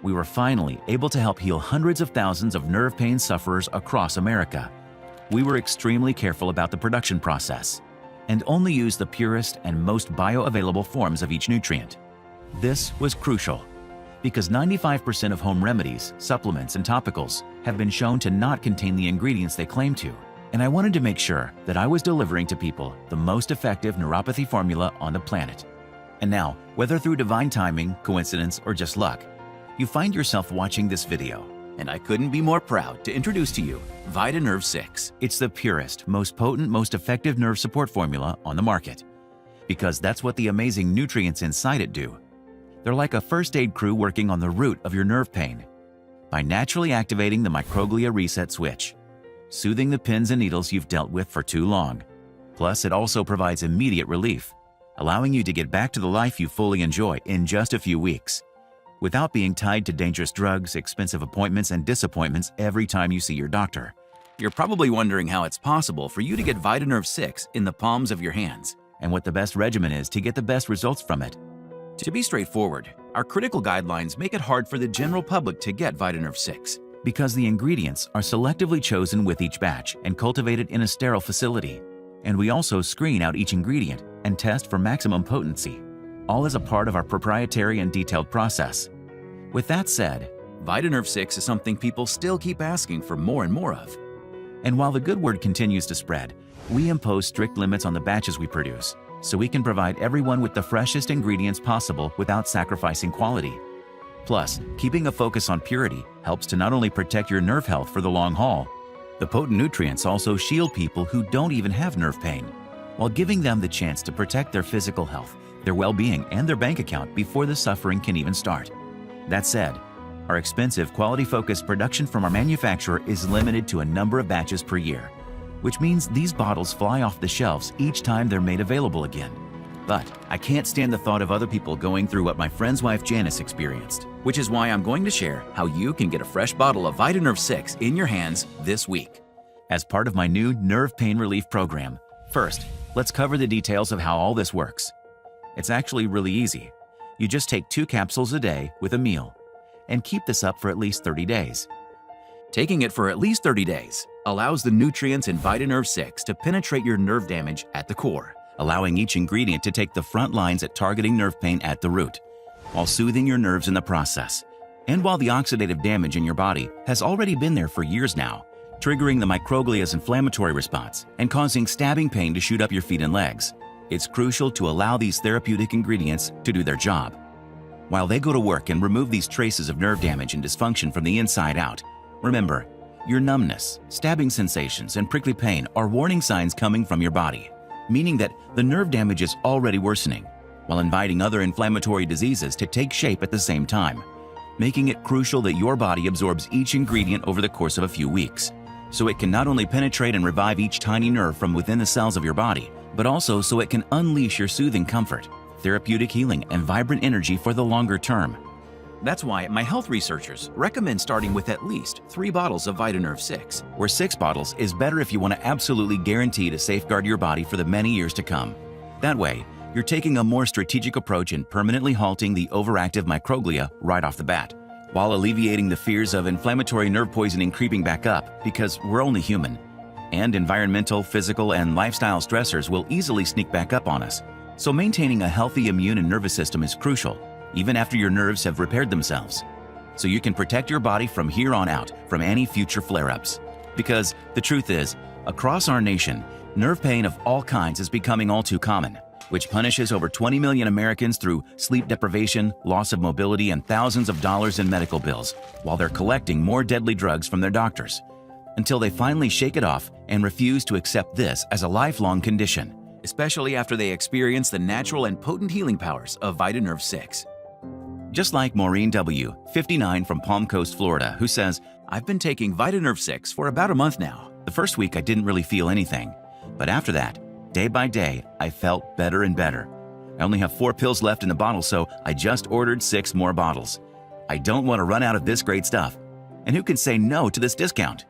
Speaker 2: We were finally able to help heal hundreds of thousands of nerve pain sufferers across America. We were extremely careful about the production process and only used the purest and most bioavailable forms of each nutrient. This was crucial because 95% of home remedies, supplements, and topicals have been shown to not contain the ingredients they claim to, and I wanted to make sure that I was delivering to people the most effective neuropathy formula on the planet. And now, whether through divine timing, coincidence, or just luck, you find yourself watching this video, and I couldn't be more proud to introduce to you VitaNerve 6. It's the purest, most potent, most effective nerve support formula on the market, because that's what the amazing nutrients inside it do. They're like a first aid crew working on the root of your nerve pain by naturally activating the microglia reset switch, soothing the pins and needles you've dealt with for too long. Plus, it also provides immediate relief, allowing you to get back to the life you fully enjoy in just a few weeks, without being tied to dangerous drugs, expensive appointments, and disappointments every time you see your doctor. You're probably wondering how it's possible for you to get VitaNerve 6 in the palms of your hands, and what the best regimen is to get the best results from it. To be straightforward, our critical guidelines make it hard for the general public to get VitaNerve 6 because the ingredients are selectively chosen with each batch and cultivated in a sterile facility. And we also screen out each ingredient and test for maximum potency, all as a part of our proprietary and detailed process. With that said, VitaNerve 6 is something people still keep asking for more and more of. And while the good word continues to spread, we impose strict limits on the batches we produce, so we can provide everyone with the freshest ingredients possible without sacrificing quality. Plus, keeping a focus on purity helps to not only protect your nerve health for the long haul, the potent nutrients also shield people who don't even have nerve pain, while giving them the chance to protect their physical health, their well-being, and their bank account before the suffering can even start. That said, our expensive, quality-focused production from our manufacturer is limited to a number of batches per year, which means these bottles fly off the shelves each time they're made available again. But I can't stand the thought of other people going through what my friend's wife Janice experienced, which is why I'm going to share how you can get a fresh bottle of VitaNerve 6 in your hands this week, as part of my new nerve pain relief program. First, let's cover the details of how all this works. It's actually really easy. You just take 2 capsules a day with a meal, and keep this up for at least 30 days. Taking it for at least 30 days allows the nutrients in Vitanerve 6 to penetrate your nerve damage at the core, allowing each ingredient to take the front lines at targeting nerve pain at the root, while soothing your nerves in the process. And while the oxidative damage in your body has already been there for years now, triggering the microglia's inflammatory response and causing stabbing pain to shoot up your feet and legs, it's crucial to allow these therapeutic ingredients to do their job. While they go to work and remove these traces of nerve damage and dysfunction from the inside out, remember, your numbness, stabbing sensations, and prickly pain are warning signs coming from your body, meaning that the nerve damage is already worsening, while inviting other inflammatory diseases to take shape at the same time, making it crucial that your body absorbs each ingredient over the course of a few weeks, so it can not only penetrate and revive each tiny nerve from within the cells of your body, but also so it can unleash your soothing comfort, therapeutic healing, and vibrant energy for the longer term. That's why my health researchers recommend starting with at least 3 bottles of Vitanerve 6, where 6 bottles is better if you want to absolutely guarantee to safeguard your body for the many years to come. That way, you're taking a more strategic approach in permanently halting the overactive microglia right off the bat, while alleviating the fears of inflammatory nerve poisoning creeping back up, because we're only human, and environmental, physical, and lifestyle stressors will easily sneak back up on us. So maintaining a healthy immune and nervous system is crucial, even after your nerves have repaired themselves, so you can protect your body from here on out from any future flare-ups. Because the truth is, across our nation, nerve pain of all kinds is becoming all too common, which punishes over 20 million Americans through sleep deprivation, loss of mobility, and thousands of dollars in medical bills, while they're collecting more deadly drugs from their doctors, until they finally shake it off and refuse to accept this as a lifelong condition, especially after they experience the natural and potent healing powers of Vitanerve 6. Just like Maureen W., 59 from Palm Coast, Florida, who says, "I've been taking Vitanerve 6 for about a month now. The first week I didn't really feel anything, but after that, day by day, I felt better and better. I only have 4 pills left in the bottle, so I just ordered 6 more bottles. I don't want to run out of this great stuff. And who can say no to this discount?"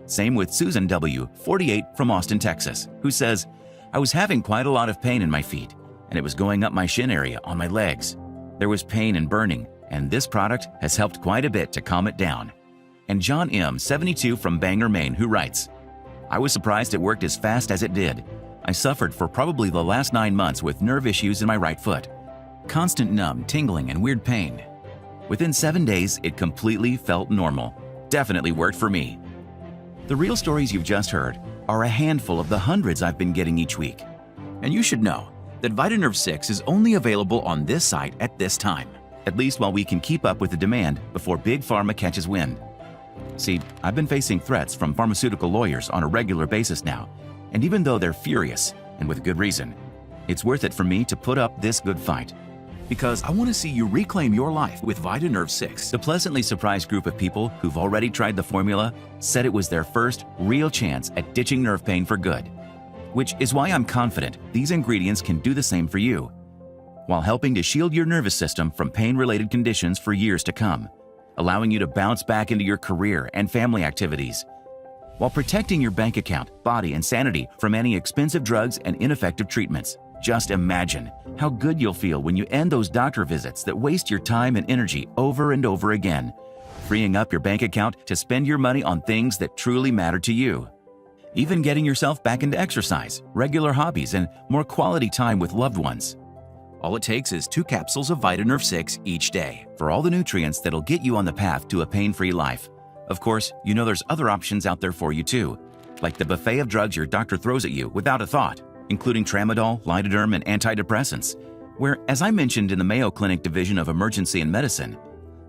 Speaker 2: Same with Susan W., 48 from Austin, Texas, who says, "I was having quite a lot of pain in my feet, and it was going up my shin area on my legs. There was pain and burning, and this product has helped quite a bit to calm it down." And John M., 72 from Bangor, Maine, who writes, "I was surprised it worked as fast as it did. I suffered for probably the last 9 months with nerve issues in my right foot. Constant numb, tingling, and weird pain. Within 7 days, it completely felt normal. Definitely worked for me." The real stories you've just heard are a handful of the hundreds I've been getting each week. And you should know that Vitanerve 6 is only available on this site at this time, at least while we can keep up with the demand before Big Pharma catches wind. See, I've been facing threats from pharmaceutical lawyers on a regular basis now, and even though they're furious, and with good reason, it's worth it for me to put up this good fight. Because I want to see you reclaim your life with Vitanerve 6. The pleasantly surprised group of people who've already tried the formula said it was their first real chance at ditching nerve pain for good, which is why I'm confident these ingredients can do the same for you, while helping to shield your nervous system from pain-related conditions for years to come, allowing you to bounce back into your career and family activities, while protecting your bank account, body, and sanity from any expensive drugs and ineffective treatments. Just imagine how good you'll feel when you end those doctor visits that waste your time and energy over and over again, freeing up your bank account to spend your money on things that truly matter to you. Even getting yourself back into exercise, regular hobbies, and more quality time with loved ones. All it takes is 2 capsules of Vitanerve 6 each day for all the nutrients that'll get you on the path to a pain-free life. Of course, you know there's other options out there for you too, like the buffet of drugs your doctor throws at you without a thought, including tramadol, lidoderm, and antidepressants, where, as I mentioned in the Mayo Clinic Division of Emergency and Medicine,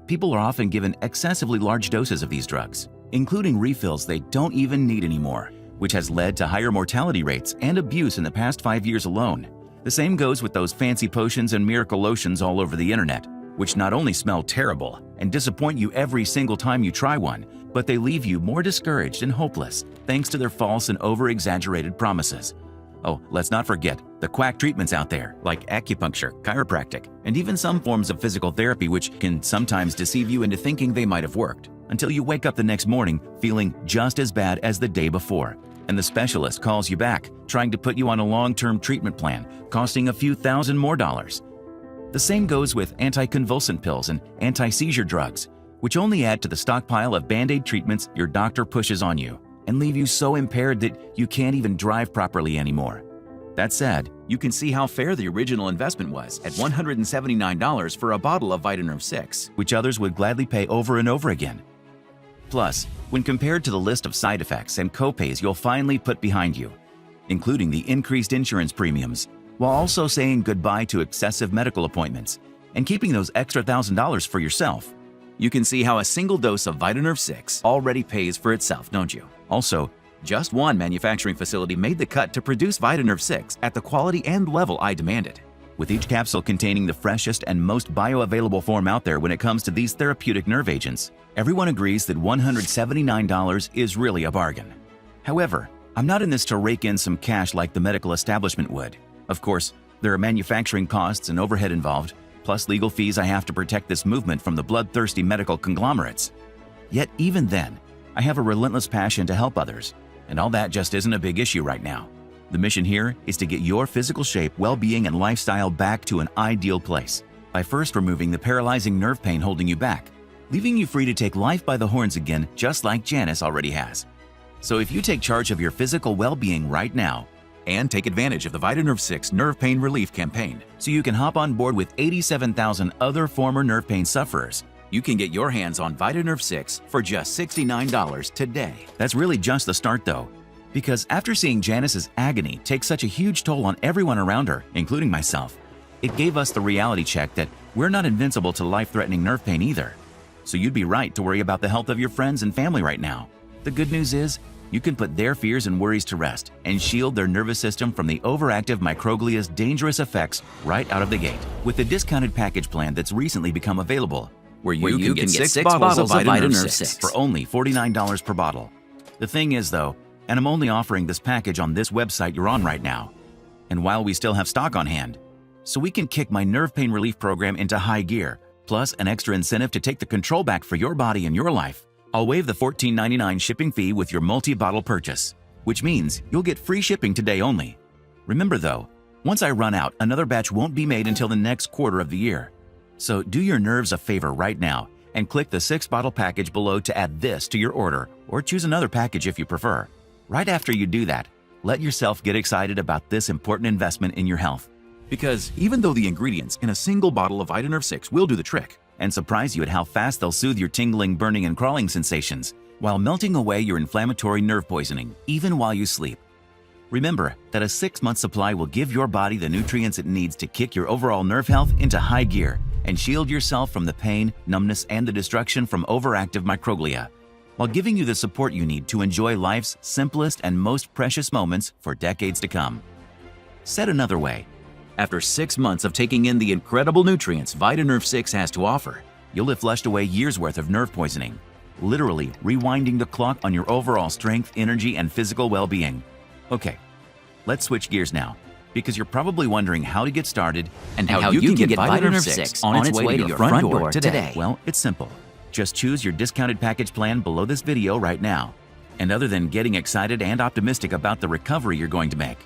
Speaker 2: people are often given excessively large doses of these drugs, including refills they don't even need anymore, which has led to higher mortality rates and abuse in the past 5 years alone. The same goes with those fancy potions and miracle lotions all over the internet, which not only smell terrible and disappoint you every single time you try one, but they leave you more discouraged and hopeless thanks to their false and over-exaggerated promises. Oh, let's not forget the quack treatments out there, like acupuncture, chiropractic, and even some forms of physical therapy which can sometimes deceive you into thinking they might have worked, until you wake up the next morning feeling just as bad as the day before, and the specialist calls you back, trying to put you on a long-term treatment plan, costing a few $1,000s more. The same goes with anticonvulsant pills and anti-seizure drugs, which only add to the stockpile of Band-Aid treatments your doctor pushes on you and leave you so impaired that you can't even drive properly anymore. That said, you can see how fair the original investment was at $179 for a bottle of Vitanerve 6, which others would gladly pay over and over again. Plus, when compared to the list of side effects and copays you'll finally put behind you, including the increased insurance premiums, while also saying goodbye to excessive medical appointments and keeping those extra $1,000 for yourself, you can see how a single dose of Vitanerve 6 already pays for itself, don't you? Also, just one manufacturing facility made the cut to produce Vitanerve 6 at the quality and level I demanded, with each capsule containing the freshest and most bioavailable form out there when it comes to these therapeutic nerve agents. Everyone agrees that $179 is really a bargain. However, I'm not in this to rake in some cash like the medical establishment would. Of course, there are manufacturing costs and overhead involved, plus legal fees I have to protect this movement from the bloodthirsty medical conglomerates. Yet even then, I have a relentless passion to help others, and all that just isn't a big issue right now. The mission here is to get your physical shape, well-being, and lifestyle back to an ideal place by first removing the paralyzing nerve pain holding you back, leaving you free to take life by the horns again just like Janice already has. So if you take charge of your physical well-being right now, and take advantage of the Vitanerve 6 Nerve Pain Relief Campaign so you can hop on board with 87,000 other former nerve pain sufferers, you can get your hands on Vitanerve 6 for just $69 today. That's really just the start though, because after seeing Janice's agony take such a huge toll on everyone around her, including myself, it gave us the reality check that we're not invincible to life-threatening nerve pain either. So you'd be right to worry about the health of your friends and family right now. The good news is, you can put their fears and worries to rest and shield their nervous system from the overactive microglia's dangerous effects right out of the gate with the discounted package plan that's recently become available, where you can get 6 bottles of Vitanerve 6 for only $49 per bottle. The thing is though, and I'm only offering this package on this website you're on right now, and while we still have stock on hand, so we can kick my nerve pain relief program into high gear, plus an extra incentive to take the control back for your body and your life. I'll waive the $14.99 shipping fee with your multi-bottle purchase, which means you'll get free shipping today only. Remember though, once I run out, another batch won't be made until the next quarter of the year. So do your nerves a favor right now and click the 6-bottle package below to add this to your order, or choose another package if you prefer. Right after you do that, let yourself get excited about this important investment in your health. Because even though the ingredients in a single bottle of Vitanerve 6 will do the trick, and surprise you at how fast they'll soothe your tingling, burning, and crawling sensations while melting away your inflammatory nerve poisoning, even while you sleep. Remember that a 6-month supply will give your body the nutrients it needs to kick your overall nerve health into high gear and shield yourself from the pain, numbness, and the destruction from overactive microglia, while giving you the support you need to enjoy life's simplest and most precious moments for decades to come. Said another way, after 6 months of taking in the incredible nutrients Vitanerve 6 has to offer, you'll have flushed away years' worth of nerve poisoning, literally rewinding the clock on your overall strength, energy, and physical well-being. Okay, let's switch gears now, because you're probably wondering how to get started and how you can get Vitanerve 6 on its way to your front door today. Well, it's simple. Just choose your discounted package plan below this video right now. And other than getting excited and optimistic about the recovery you're going to make,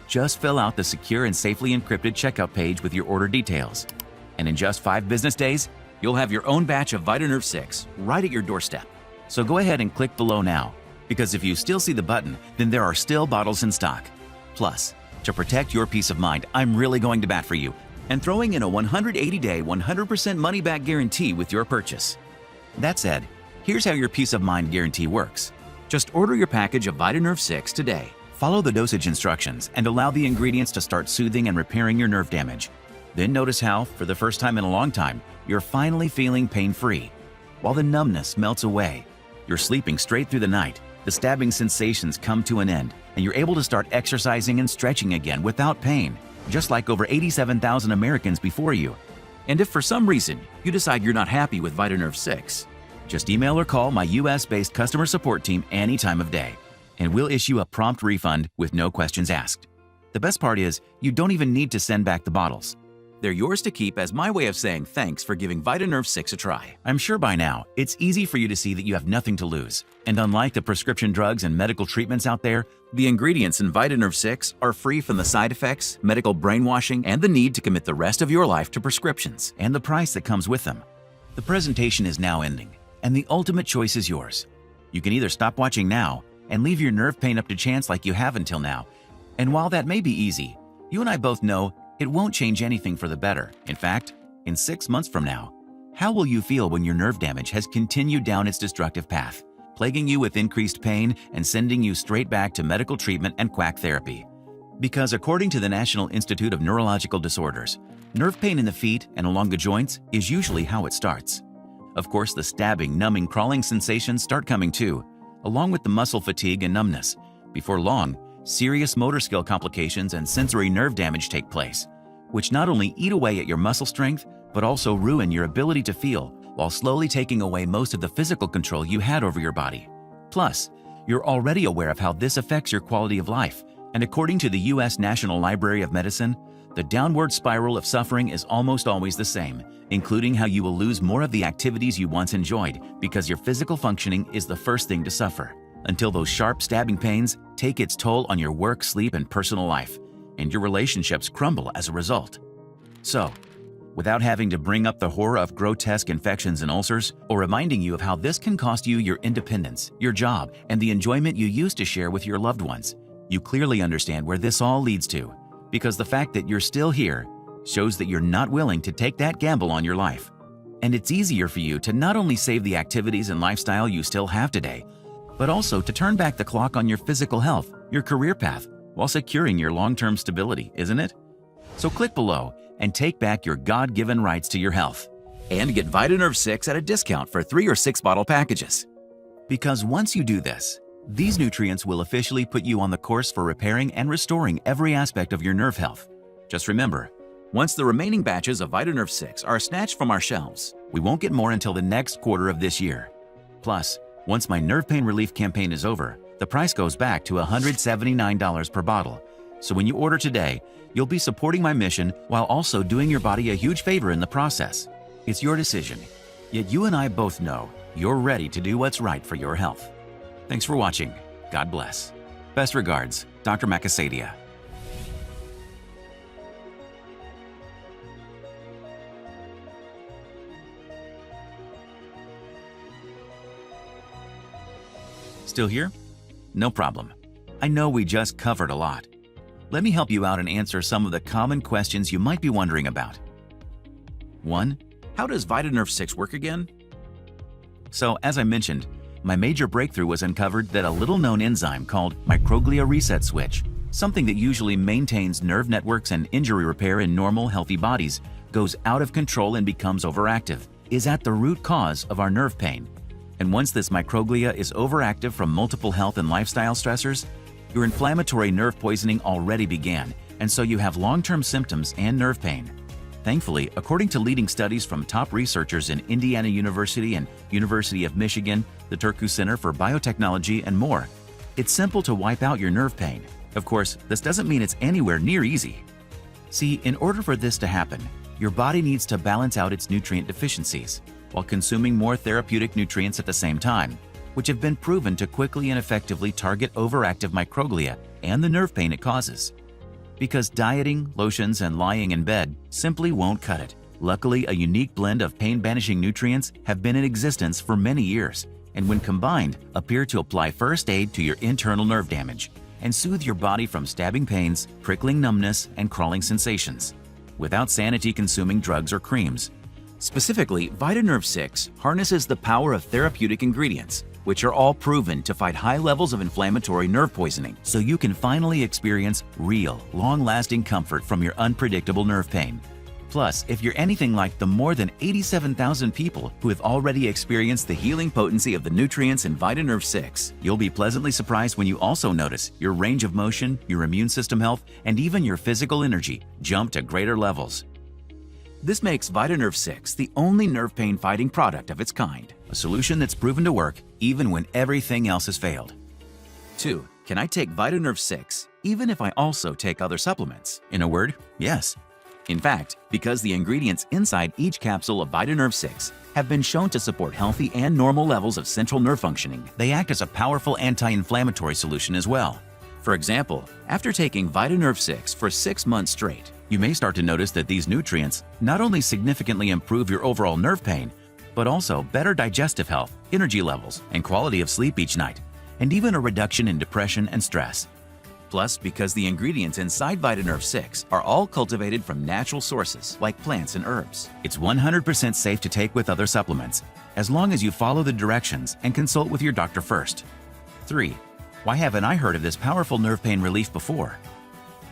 Speaker 2: just fill out the secure and safely encrypted checkout page with your order details. And in just 5 business days, you'll have your own batch of Vitanerve 6 right at your doorstep. So go ahead and click below now, because if you still see the button, then there are still bottles in stock. Plus, to protect your peace of mind, I'm really going to bat for you and throwing in a 180-day, 100% money-back guarantee with your purchase. That said, here's how your peace of mind guarantee works. Just order your package of Vitanerve 6 today. Follow the dosage instructions and allow the ingredients to start soothing and repairing your nerve damage. Then notice how, for the first time in a long time, you're finally feeling pain-free. While the numbness melts away, you're sleeping straight through the night, the stabbing sensations come to an end, and you're able to start exercising and stretching again without pain, just like over 87,000 Americans before you. And if for some reason you decide you're not happy with Vitanerve 6, just email or call my US-based customer support team any time of day, and we'll issue a prompt refund with no questions asked. The best part is, you don't even need to send back the bottles. They're yours to keep as my way of saying thanks for giving Vitanerve 6 a try. I'm sure by now, it's easy for you to see that you have nothing to lose. And unlike the prescription drugs and medical treatments out there, the ingredients in Vitanerve 6 are free from the side effects, medical brainwashing, and the need to commit the rest of your life to prescriptions, and the price that comes with them. The presentation is now ending, and the ultimate choice is yours. You can either stop watching now and leave your nerve pain up to chance like you have until now. And while that may be easy, you and I both know it won't change anything for the better. In fact, in 6 months from now, how will you feel when your nerve damage has continued down its destructive path, plaguing you with increased pain and sending you straight back to medical treatment and quack therapy? Because according to the National Institute of Neurological Disorders, nerve pain in the feet and along the joints is usually how it starts. Of course, the stabbing, numbing, crawling sensations start coming too, along with the muscle fatigue and numbness. Before long, serious motor skill complications and sensory nerve damage take place, which not only eat away at your muscle strength, but also ruin your ability to feel while slowly taking away most of the physical control you had over your body. Plus, you're already aware of how this affects your quality of life, and according to the U.S. National Library of Medicine, the downward spiral of suffering is almost always the same, including how you will lose more of the activities you once enjoyed because your physical functioning is the first thing to suffer, until those sharp stabbing pains take its toll on your work, sleep, and personal life, and your relationships crumble as a result. So, without having to bring up the horror of grotesque infections and ulcers, or reminding you of how this can cost you your independence, your job, and the enjoyment you used to share with your loved ones, you clearly understand where this all leads to, because the fact that you're still here shows that you're not willing to take that gamble on your life. And it's easier for you to not only save the activities and lifestyle you still have today, but also to turn back the clock on your physical health, your career path, while securing your long-term stability, isn't it? So click below and take back your God-given rights to your health. And get VitaNerve 6 at a discount for 3 or 6 bottle packages. Because once you do this, these nutrients will officially put you on the course for repairing and restoring every aspect of your nerve health. Just remember, once the remaining batches of VitaNerve 6 are snatched from our shelves, we won't get more until the next quarter of this year. Plus, once my nerve pain relief campaign is over, the price goes back to $179 per bottle. So when you order today, you'll be supporting my mission while also doing your body a huge favor in the process. It's your decision, yet you and I both know you're ready to do what's right for your health. Thanks for watching. God bless. Best regards, Dr. Macasadia. Still here? No problem. I know we just covered a lot. Let me help you out and answer some of the common questions you might be wondering about. 1. How does VitaNerve 6 work again? So, as I mentioned, my major breakthrough was uncovered that a little-known enzyme called microglia reset switch, something that usually maintains nerve networks and injury repair in normal, healthy bodies, goes out of control and becomes overactive, is at the root cause of our nerve pain. And once this microglia is overactive from multiple health and lifestyle stressors, your inflammatory nerve poisoning already began, and so you have long-term symptoms and nerve pain. Thankfully, according to leading studies from top researchers in Indiana University and University of Michigan, the Turku Center for Biotechnology, and more, it's simple to wipe out your nerve pain. Of course, this doesn't mean it's anywhere near easy. See, in order for this to happen, your body needs to balance out its nutrient deficiencies while consuming more therapeutic nutrients at the same time, which have been proven to quickly and effectively target overactive microglia and the nerve pain it causes. Because dieting, lotions, and lying in bed simply won't cut it. Luckily, a unique blend of pain-banishing nutrients have been in existence for many years, and when combined, appear to apply first aid to your internal nerve damage and soothe your body from stabbing pains, prickling numbness, and crawling sensations, without sanity-consuming drugs or creams. Specifically, VitaNerve 6 harnesses the power of therapeutic ingredients, which are all proven to fight high levels of inflammatory nerve poisoning, so you can finally experience real, long-lasting comfort from your unpredictable nerve pain. Plus, if you're anything like the more than 87,000 people who have already experienced the healing potency of the nutrients in VitaNerve 6, you'll be pleasantly surprised when you also notice your range of motion, your immune system health, and even your physical energy jump to greater levels. This makes VitaNerve 6 the only nerve pain fighting product of its kind, a solution that's proven to work even when everything else has failed. 2. Can I take VitaNerve 6 even if I also take other supplements? In a word, yes. In fact, because the ingredients inside each capsule of VitaNerve 6 have been shown to support healthy and normal levels of central nerve functioning, they act as a powerful anti-inflammatory solution as well. For example, after taking VitaNerve 6 for 6 months straight, you may start to notice that these nutrients not only significantly improve your overall nerve pain, but also better digestive health, energy levels, and quality of sleep each night, and even a reduction in depression and stress. Plus, because the ingredients inside Vitanerve 6 are all cultivated from natural sources like plants and herbs, it's 100% safe to take with other supplements, as long as you follow the directions and consult with your doctor first. 3. Why haven't I heard of this powerful nerve pain relief before?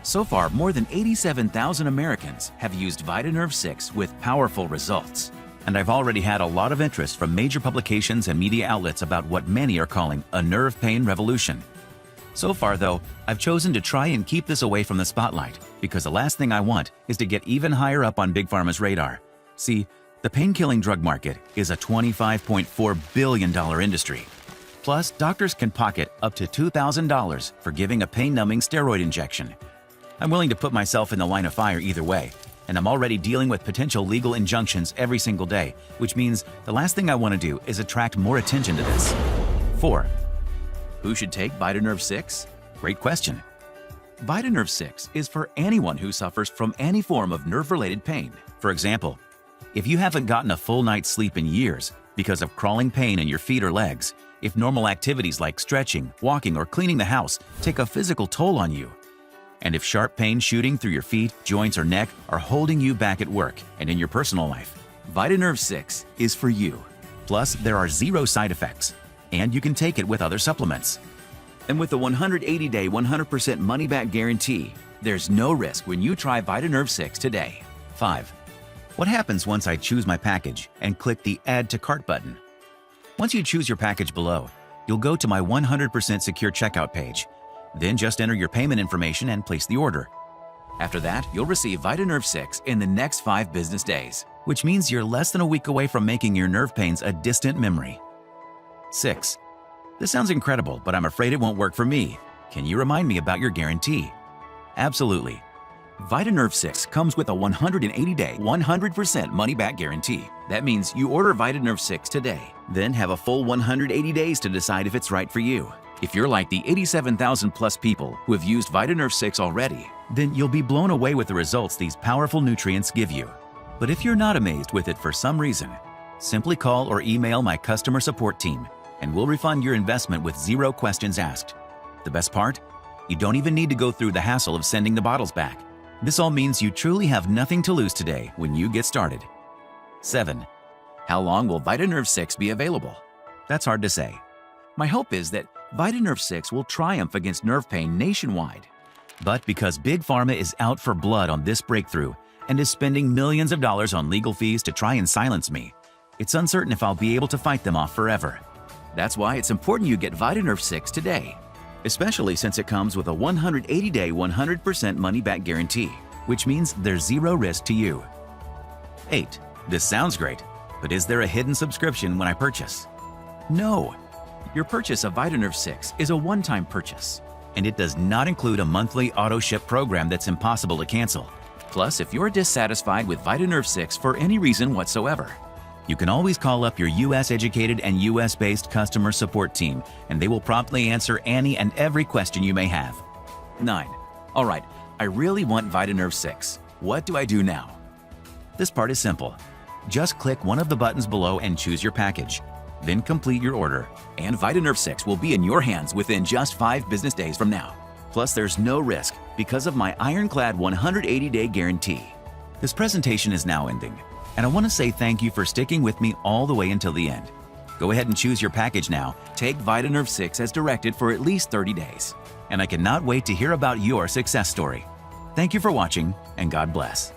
Speaker 2: So far, more than 87,000 Americans have used Vitanerve 6 with powerful results. And I've already had a lot of interest from major publications and media outlets about what many are calling a nerve pain revolution. So far, though, I've chosen to try and keep this away from the spotlight because the last thing I want is to get even higher up on Big Pharma's radar. See, the pain-killing drug market is a $25.4 billion industry. Plus, doctors can pocket up to $2,000 for giving a pain-numbing steroid injection. I'm willing to put myself in the line of fire either way, and I'm already dealing with potential legal injunctions every single day, which means the last thing I want to do is attract more attention to this. 4. Who should take Vitanerve 6? Great question. Vitanerve 6 is for anyone who suffers from any form of nerve-related pain. For example, if you haven't gotten a full night's sleep in years because of crawling pain in your feet or legs, if normal activities like stretching, walking, or cleaning the house take a physical toll on you, and if sharp pain shooting through your feet, joints, or neck are holding you back at work and in your personal life, Vitanerve 6 is for you. Plus, there are 0 side effects, and you can take it with other supplements. And with the 180-day, 100% money-back guarantee, there's no risk when you try Vitanerve 6 today. 5. What happens once I choose my package and click the Add to Cart button? Once you choose your package below, you'll go to my 100% secure checkout page. Then just enter your payment information and place the order. After that, you'll receive Vitanerve 6 in the next 5 business days, which means you're less than a week away from making your nerve pains a distant memory. 6. This sounds incredible, but I'm afraid it won't work for me. Can you remind me about your guarantee? Absolutely. Vitanerve 6 comes with a 180-day, 100% money-back guarantee. That means you order Vitanerve 6 today, then have a full 180 days to decide if it's right for you. If you're like the 87,000 plus people who have used Vitanerve 6 already, then you'll be blown away with the results these powerful nutrients give you. But if you're not amazed with it for some reason, simply call or email my customer support team, and we'll refund your investment with 0 questions asked. The best part? You don't even need to go through the hassle of sending the bottles back. This all means you truly have nothing to lose today when you get started. 7. How long will Vitanerve 6 be available? That's hard to say. My hope is that Vitanerve 6 will triumph against nerve pain nationwide. But because Big Pharma is out for blood on this breakthrough and is spending millions of dollars on legal fees to try and silence me, it's uncertain if I'll be able to fight them off forever. That's why it's important you get Vitanerve 6 today, especially since it comes with a 180-day, 100% money-back guarantee, which means there's 0 risk to you. 8. This sounds great, but is there a hidden subscription when I purchase? No. Your purchase of Vitanerve 6 is a one-time purchase, and it does not include a monthly auto-ship program that's impossible to cancel. Plus, if you're dissatisfied with Vitanerve 6 for any reason whatsoever, you can always call up your US-educated and US-based customer support team, and they will promptly answer any and every question you may have. 9. All right, I really want Vitanerve 6. What do I do now? This part is simple. Just click one of the buttons below and choose your package. Then complete your order, and Vitanerve 6 will be in your hands within just 5 business days from now. Plus, there's no risk because of my ironclad 180-day guarantee. This presentation is now ending, and I want to say thank you for sticking with me all the way until the end. Go ahead and choose your package now. Take Vitanerve 6 as directed for at least 30 days. And I cannot wait to hear about your success story. Thank you for watching, and God bless.